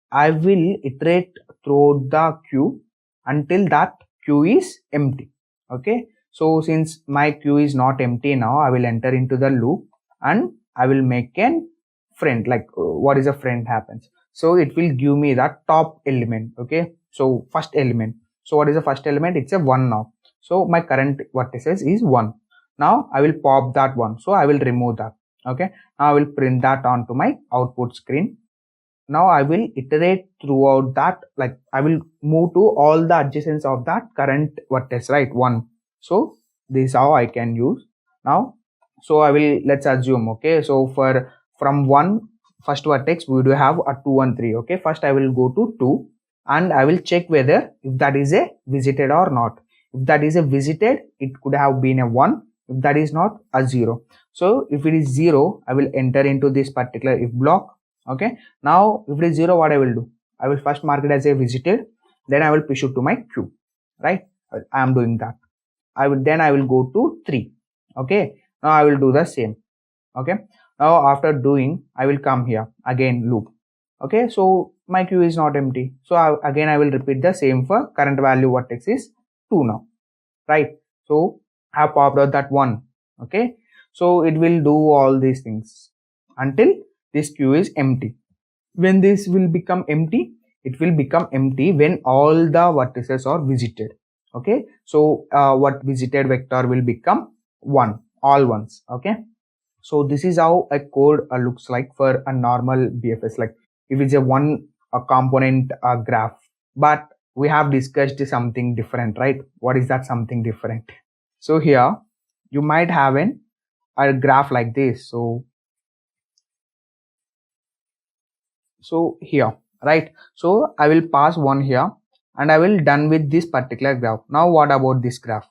[SPEAKER 1] I will iterate through the queue until that queue is empty. Okay, so since my queue is not empty now, I will enter into the loop and I will make an friend. Like what is a friend happens? So it will give me the top element. Okay, so first element. So what is the first element? It's a 1 now. So my current vertices is 1. Now I will pop that 1. So I will remove that. Okay, now I will print that onto my output screen. Now I will iterate throughout that, like I will move to all the adjacents of that current vertex, right? 1. So this is how I can use now. So I will, let's assume, okay, so for from 1 first vertex we do have a 2 and 3. Okay, first I will go to 2 and I will check whether if that is a visited or not. If that is a visited, it could have been a 1. If that is not, a 0. So if it is 0, I will enter into this particular if block. Okay, now if it is 0, what I will do? I will first mark it as a visited, then I will push it to my queue, right? I am doing that. I will go to 3. Okay, now I will do the same. Okay, now after doing, I will come here again loop. Okay, so my queue is not empty, so again I will repeat the same for current value vertex is 2 now, right? So I have popped out that 1. Okay, so it will do all these things until this queue is empty. When this will become empty, it will become empty when all the vertices are visited. Okay, so what visited vector will become 1, all ones. Okay, So this is how a code looks like for a normal BFS, like if it's a component graph. But we have discussed something different, right? What is that something different? So here you might have a graph like this. So here, right? So I will pass one here and I will done with this particular graph. Now what about this graph?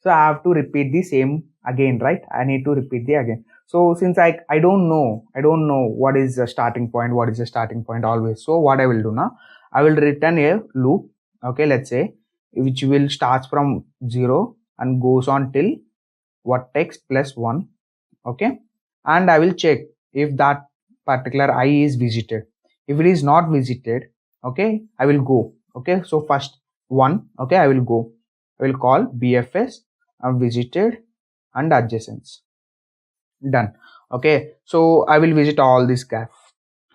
[SPEAKER 1] So I have to repeat the same again, right? I need to repeat the again. So since I don't know what is the starting point, always. So what I will do now, I will return a loop, okay, let's say, which will starts from 0 and goes on till vertex plus 1, okay, and I will check if that particular I is visited. If it is not visited, okay, I will go, okay. So first 1, okay, I will go, I will call BFS and visited and adjacents, done, okay. So I will visit all this graph,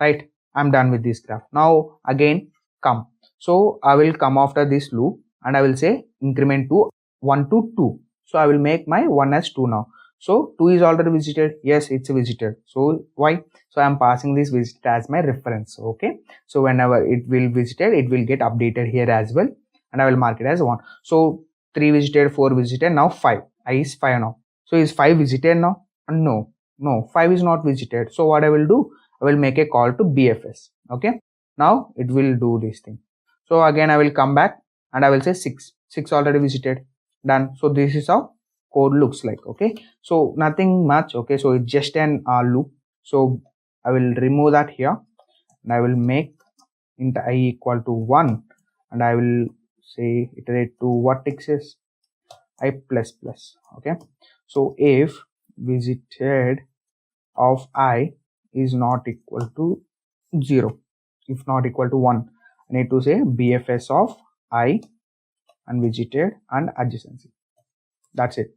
[SPEAKER 1] right? I'm done with this graph. Now again come, so I will come after this loop and I will say increment to 1 to 2. So I will make my 1 as 2 now. So 2 is already visited, yes, it's visited. So why? So I'm passing this visit as my reference, okay. So whenever it will visited, it will get updated here as well, and I will mark it as 1. So 3 visited, 4 visited, now 5, I is 5 now. So is 5 visited now? No, 5 is not visited. So what I will do, I will make a call to BFS, okay. Now it will do this thing. So again I will come back and I will say 6 already visited, done. So this is how code looks like, okay. So nothing much, okay. So it's just an loop. So I will remove that here and I will make int I equal to 1 and I will say iterate to vertices I plus plus, okay. So if visited of I is not equal to 0, if not equal to 1, I need to say BFS of I and visited and adjacency. That's it.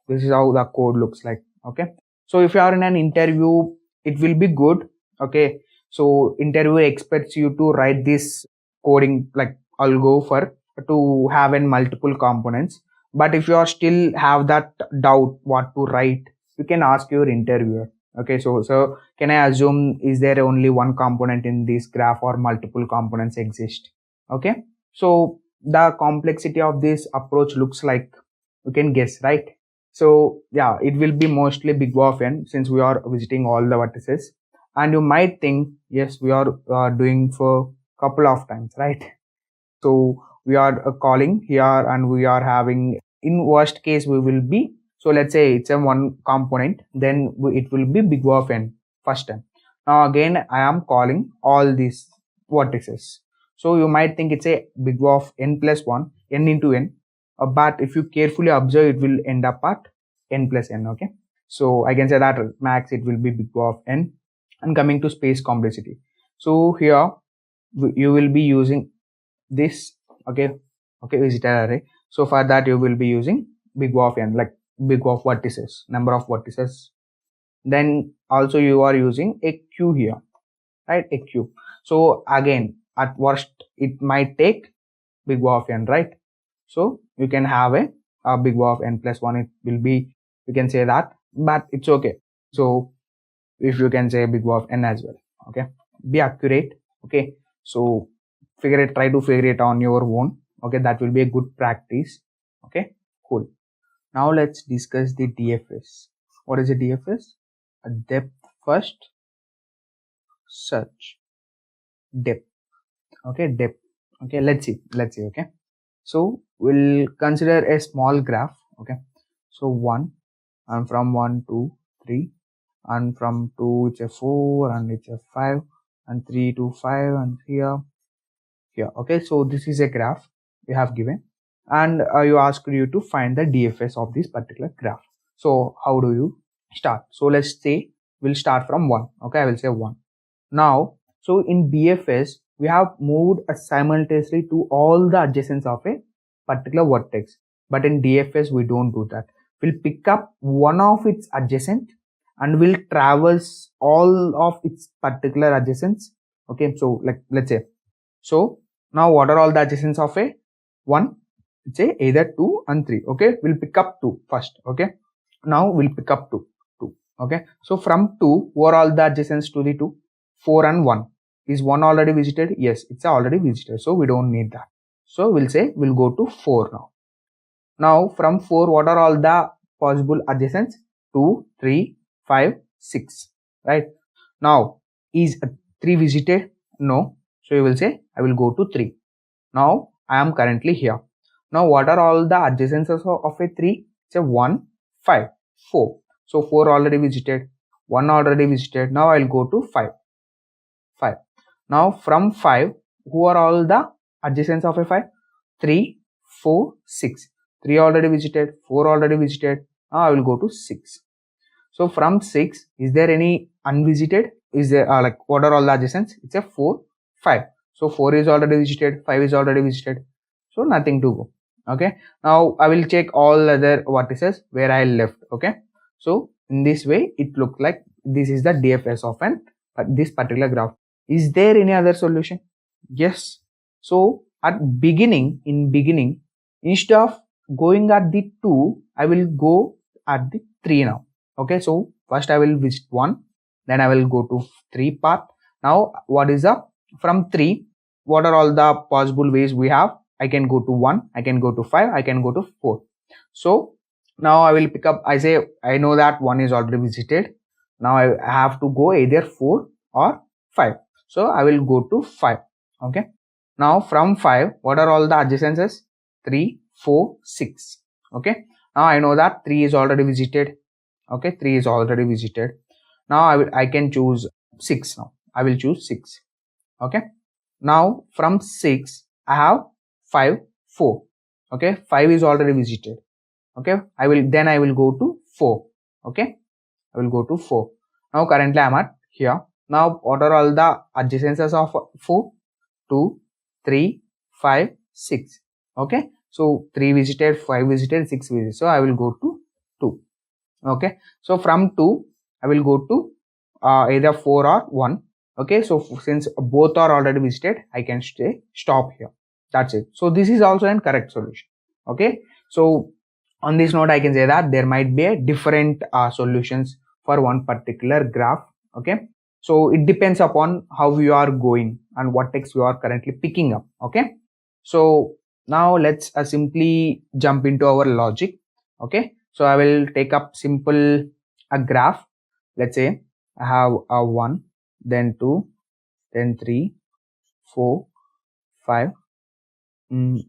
[SPEAKER 1] This is how the code looks like, okay. So if you are in an interview, it will be good, okay. So interviewer expects you to write this coding like algo for to have in multiple components. But if you are still have that doubt what to write, you can ask your interviewer, okay. So can I assume is there only one component in this graph or multiple components exist, okay. So the complexity of this approach looks like, you can guess, right? So yeah, it will be mostly big O of n since we are visiting all the vertices, and you might think yes, we are doing for couple of times, right? So we are calling here and we are having, in worst case we will be, so let's say it's a one component, then it will be big O of n first time. Now again I am calling all these vertices, so you might think it's a big O of n plus 1, n into n, but if you carefully observe, it will end up at n plus n, okay. So I can say that max it will be big O of n. And coming to space complexity, so here you will be using this, okay, visitor array. So for that you will be using big O of n, like big O of vertices, number of vertices. Then also you are using a queue here, right, a queue. So again at worst it might take big O of n, right? So you can have a big O of n plus 1, it will be, you can say that, but it's okay. So if you can say big O of n as well, okay, be accurate, okay. So try to figure it on your own, okay. That will be a good practice, okay, cool. Now let's discuss the DFS. What is a DFS? A depth first search, depth, okay, depth, okay. Let's see, okay. So we'll consider a small graph, okay. So 1, and from 1 to 3, and from 2 it's a 4, and it's a 5, and 3 to 5, and here, okay. So this is a graph we have given, and you asked you to find the DFS of this particular graph. So how do you start? So let's say we'll start from 1, okay. I will say 1. Now, so in BFS we have moved simultaneously to all the adjacents of a particular vertex, but in DFS we don't do that. We'll pick up one of its adjacent and we'll traverse all of its particular adjacents, okay. So like let's say, so now what are all the adjacents of a 1? Say either 2 and 3, okay. We'll pick up 2 first, okay. Now we'll pick up 2. Okay, so from 2, who are all the adjacents to the 2? 4 and 1. Is 1 already visited? Yes, it's already visited, so we don't need that. So we'll say we'll go to 4 now. Now from 4, what are all the possible adjacents? 2, 3, 5, 6. Right? Now, is 3 visited? No. So you will say I will go to 3. Now I am currently here. Now what are all the adjacencies of a 3? It's a 1, 5, 4. So 4 already visited, 1 already visited. Now I'll go to 5. 5. Now from 5, who are all the adjacents of a 5? 3, 4, 6. 3 already visited, 4 already visited. Now I will go to 6. So from 6, is there any unvisited? Is there like what are all the adjacents? It's a 4, 5. So 4 is already visited, 5 is already visited. So nothing to go. Okay. Now I will check all other vertices where I left. Okay. So in this way, it looks like this is the DFS of this particular graph. Is there any other solution? Yes. So at beginning, instead of going at the 2, I will go at the 3 now. Okay, so first I will visit 1, then I will go to 3 path. Now what is the from 3, what are all the possible ways we have? I can go to 1, I can go to 5, I can go to 4. So now I will pick up, I say I know that 1 is already visited. Now I have to go either 4 or 5. So I will go to 5. Okay. Now from 5, what are all the adjacencies? 3, 4, 6. Okay. Now I know that 3 is already visited. Okay, 3 is already visited. Now I can choose 6 now. I will choose 6. Okay. Now from 6, I have 5, 4. Okay, 5 is already visited. Okay, I will go to 4. Okay, I will go to 4. Now currently I am at here. Now what are all the adjacencies of 4? 2, 3, 5, 6. Okay, so 3 visited, 5 visited, 6 visited. So I will go to 2. Okay, so from 2 I will go to either 4 or 1. Okay, so since both are already visited, I can stop here. That's it. So this is also an correct solution. Okay, so on this note I can say that there might be a different solutions for one particular graph. Okay, so it depends upon how you are going and what text you are currently picking up. Okay, so now let's simply jump into our logic. Okay, so I will take up simple a graph. Let's say I have a 1, then 2, then 3, 4, 5,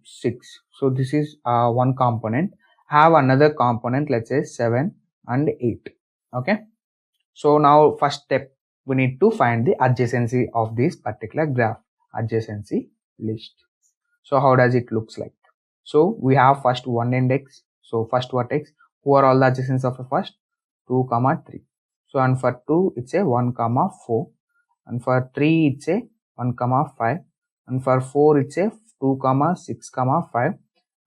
[SPEAKER 1] 6. So this is one component. Have another component, let's say 7 and 8. Okay, so now first step, we need to find the adjacency of this particular graph, adjacency list. So how does it looks like? So we have first one index. So first vertex, who are all the adjacents of the first? 2, 3. So and for 2 it's a 1, 4, and for 3 it's a 1, 5, and for 4 it's a 2, 6, 5,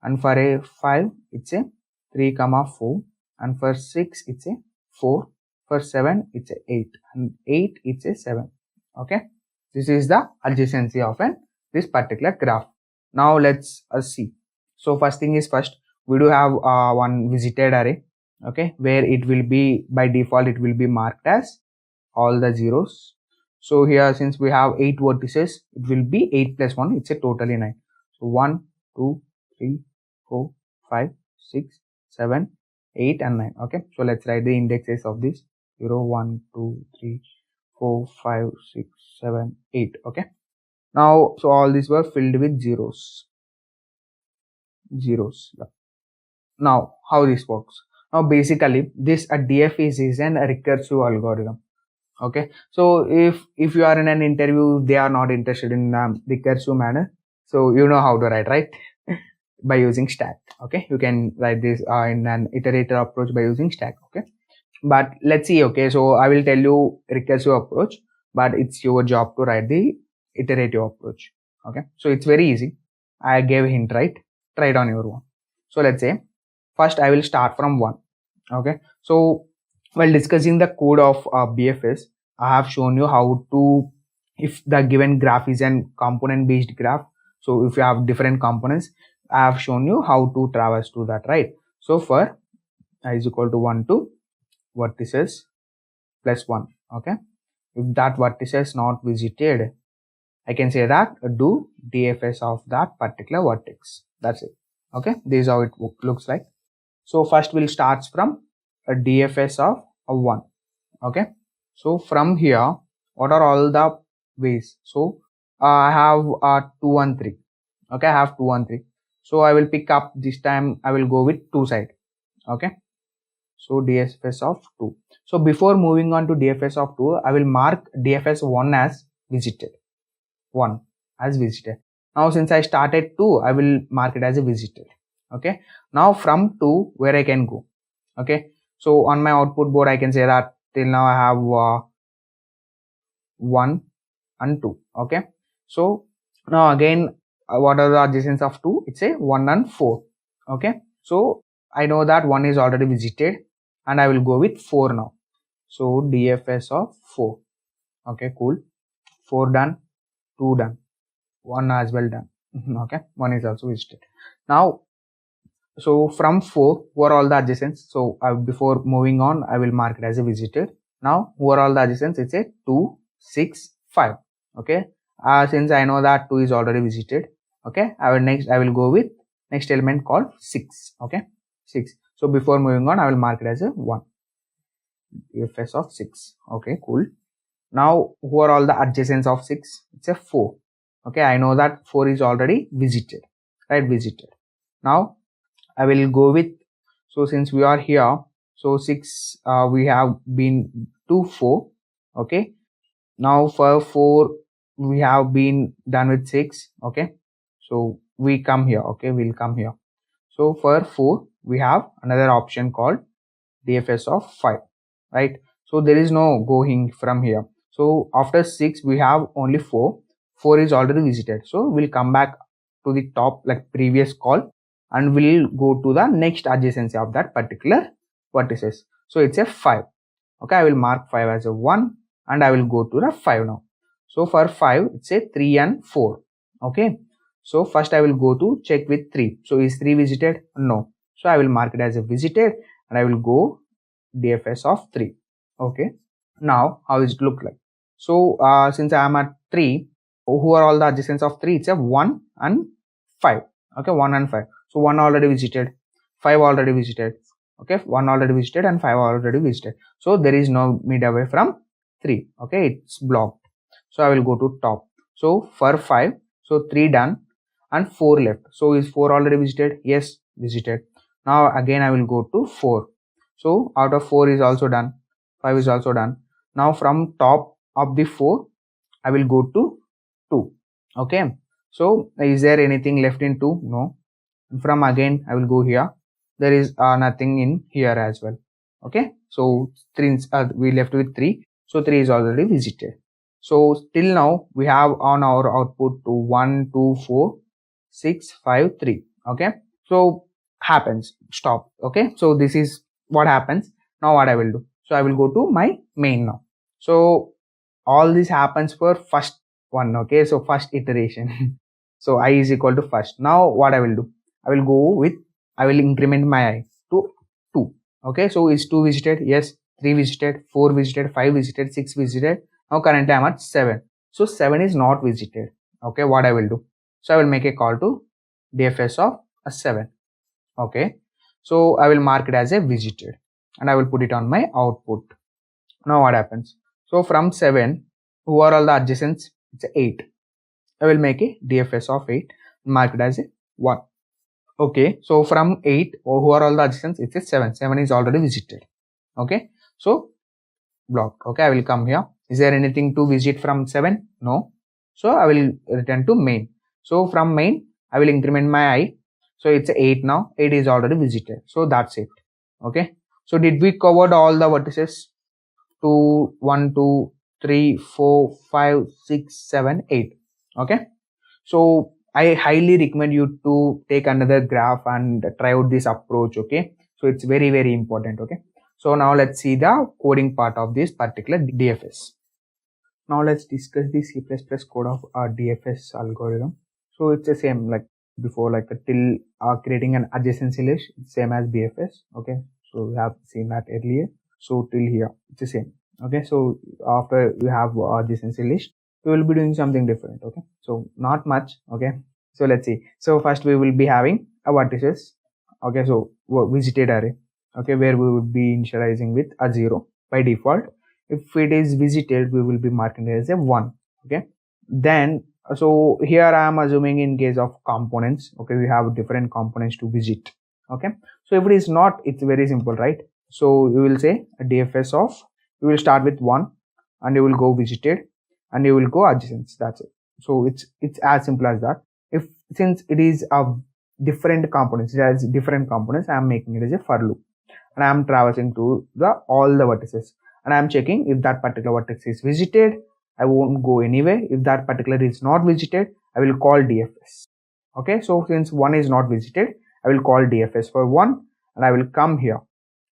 [SPEAKER 1] and for a 5 it's a 3, 4, and for 6 it's a 4, for 7 it's a 8, and 8 it's a 7. Okay, this is the adjacency of this particular graph. Now let's see. So first thing is first, we do have one visited array. Okay, where it will be by default it will be marked as all the zeros. So here since we have 8 vertices, it will be 8 plus 1, it's a totally 9. So 1, 2, 3, 4, 5, 6, 7, 8 and 9. Okay, so let's write the indexes of this. 0, 1, 2, 3, 4, 5, 6, 7, 8. Okay, now so all these were filled with zeros. Now how this works? Now basically this DFS is an recursive algorithm. Okay, so if you are in an interview, they are not interested in recursive manner, so you know how to write, right? By using stack. Okay, you can write this in an iterative approach by using stack. Okay, but let's see. Okay, so I will tell you recursive approach, but it's your job to write the iterative approach. Okay, so it's very easy. I gave a hint, right? Try it on your own. So let's say first I will start from 1. Okay, so while discussing the code of BFS, I have shown you how to, if the given graph is an component based graph, so if you have different components, I have shown you how to traverse to that, right? So for I is equal to 1 to vertices plus 1. Okay, if that vertex is not visited, I can say that do DFS of that particular vertex. That's it. Okay, this is how it looks like. So first we'll start from a DFS of a 1. Okay, so from here, what are all the ways? So I have 2 and 3. Okay, I have 2 and 3. So I will pick up this time, I will go with 2 side. Okay, so DFS of 2. So before moving on to DFS of 2, I will mark DFS 1 as visited. 1 as visited. Now since I started 2, I will mark it as a visited. Okay, now from 2, where I can go? Okay, so on my output board I can say that till now I have 1 and 2. Okay, so now again, what are the adjacents of 2? It's a 1 and 4. Okay, so I know that 1 is already visited and I will go with 4 now. So DFS of 4. Okay, cool. 4 done, 2 done, 1 as well done. Okay, 1 is also visited. Now, so from 4, who are all the adjacents? So before moving on, I will mark it as a visited. Now, who are all the adjacents? It's a 2, 6, 5. Okay, since I know that 2 is already visited. Okay, I will go with next element called 6. Okay, 6. So before moving on, I will mark it as a 1. DFS of 6. Okay, cool. Now, who are all the adjacents of 6? It's a 4. Okay, I know that 4 is already visited, right? Visited. Now, I will go with, so since we are here, so 6, we have been to 4. Okay, now for 4, we have been done with 6. Okay, so we come here. Okay, we'll come here. So for 4, we have another option called DFS of 5, right? So there is no going from here. So after 6, we have only 4. 4 is already visited. So we'll come back to the top like previous call and we'll go to the next adjacency of that particular vertices. So it's a 5. Okay, I will mark 5 as a 1 and I will go to the 5 now. So for 5, it's a 3 and 4. Okay, so first I will go to check with 3. So is 3 visited? No. So I will mark it as a visited and I will go DFS of 3. Okay, now how does it look like? So since I am at 3, who are all the adjacents of 3? It's a 1 and 5. Okay, 1 and 5. So 1 already visited, 5 already visited. Okay, 1 already visited and 5 already visited. So there is no mid away from 3. Okay, it's blocked. So I will go to top. So for 5, so 3 done and 4 left. So is 4 already visited? Yes, visited. Now again I will go to 4. So out of 4 is also done, 5 is also done. Now from top of the 4, I will go to 2. Okay, so is there anything left in 2? No. From again I will go here. There is nothing in here as well. Okay, so 3, we left with 3. So 3 is already visited. So till now we have on our output to 1, 2, 4, 6, 5, 3. Okay, so happens, stop. Okay, so this is what happens. Now what I will do? So I will go to my main now. So all this happens for first one. Okay, so first iteration. So I is equal to first. Now what I will do? I will go with, I will increment my I to 2. Okay, so is 2 visited? Yes. 3 visited, 4 visited, 5 visited, 6 visited. Now currently I am at 7. So 7 is not visited. Okay, what I will do? So I will make a call to DFS of a 7. Okay, so I will mark it as a visited and I will put it on my output. Now what happens? So from 7, who are all the adjacents? It's 8. I will make a DFS of 8, mark it as a 1. Okay, so from 8, who are all the adjacents? It's a 7. 7 is already visited. Okay, so block. Okay, I will come here. Is there anything to visit from 7? No. So I will return to main. So from main, I will increment my I. So it's 8 now. 8 is already visited. So that's it. Okay, so did we covered all the vertices? 2, 1, 2, 3, 4, 5, 6, 7, 8. Okay, so I highly recommend you to take another graph and try out this approach. Okay, so it's very, very important. Okay, so now let's see the coding part of this particular DFS. Now let's discuss the C++ code of our DFS algorithm. So it's the same like before, like till creating an adjacency list, it's same as BFS. Okay, so we have seen that earlier. So till here, it's the same. Okay, so after we have adjacency list, we will be doing something different. Okay, so not much. Okay, so let's see. So first we will be having a vertices. Okay, so visited array. Okay, where we would be initializing with a 0 by default. If it is visited, we will be marking it as a 1. Okay, then so here I am assuming in case of components. Okay, we have different components to visit. Okay, so if it is not, it's very simple, right? So you will say a DFS of, you will start with 1 and you will go visited and you will go adjacent. That's it. So it's as simple as that. If since it is a different components, it has different components, I am making it as a for loop and I am traversing to the all the vertices and I am checking if that particular vertex is visited. I won't go anywhere. If that particular is not visited, I will call DFS. Okay, so since 1 is not visited, I will call DFS for 1 and I will come here.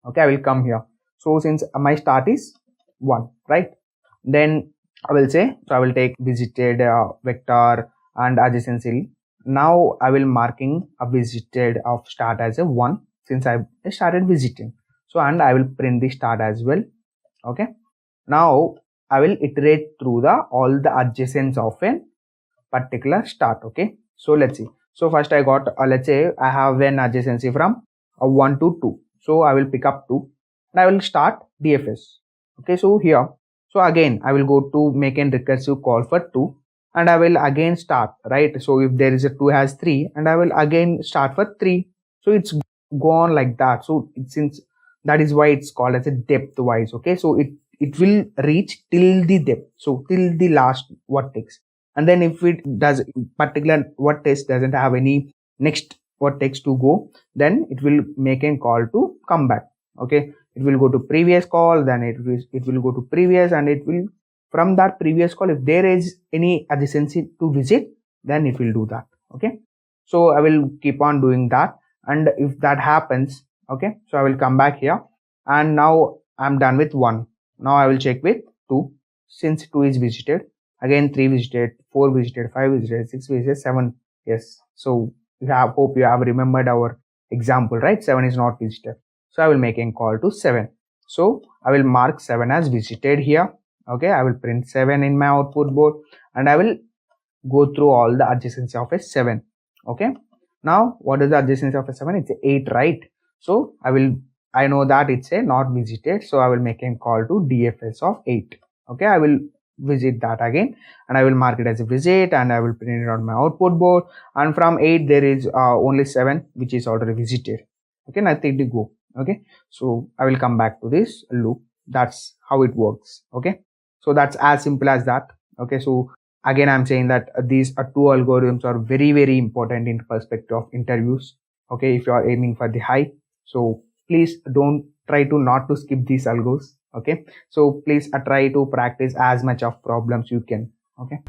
[SPEAKER 1] Okay, I will come here. So since my start is 1, right? Then I will say, so I will take visited vector and adjacency. Now I will marking a visited of start as a 1 since I started visiting. So and I will print the start as well. Okay. Now I will iterate through the all the adjacents of a particular start. Okay, so let's see. So first I got let's say I have an adjacency from 1 to 2, so I will pick up 2 and I will start DFS. Okay, so here, so again I will go to make an recursive call for 2 and I will again start, right? So if there is a 2 has 3 and I will again start for 3, so it's gone like that. So since that is why it's called as a depth wise. Okay, so it will reach till the depth, so till the last vertex, and then if it does particular vertex doesn't have any next vertex to go, then it will make a call to come back. Okay, it will go to previous call, then it will go to previous, and it will from that previous call, if there is any adjacency to visit, then it will do that. Okay, so I will keep on doing that, and if that happens, okay, so I will come back here and now I'm done with 1. Now I will check with 2 since 2 is visited, again 3 visited, 4 visited, 5 visited, 6 visited, 7. Yes, so hope you have remembered our example, right? 7 is not visited, so I will make a call to 7. So I will mark 7 as visited here. Okay, I will print 7 in my output board and I will go through all the adjacency of a 7. Okay, now what is the adjacency of a 7? It's 8, right? So I know that it's a not visited, so I will make a call to DFS of 8. Okay, I will visit that again and I will mark it as a visit and I will print it on my output board, and from 8 there is only 7 which is already visited. Okay, nothing to go. Okay, so I will come back to this loop. That's how it works. Okay, so that's as simple as that. Okay, so again I'm saying that these two algorithms are very, very important in perspective of interviews. Okay, if you are aiming for the high, so please don't try to not to skip these algos. Okay, so please try to practice as much of problems you can. Okay.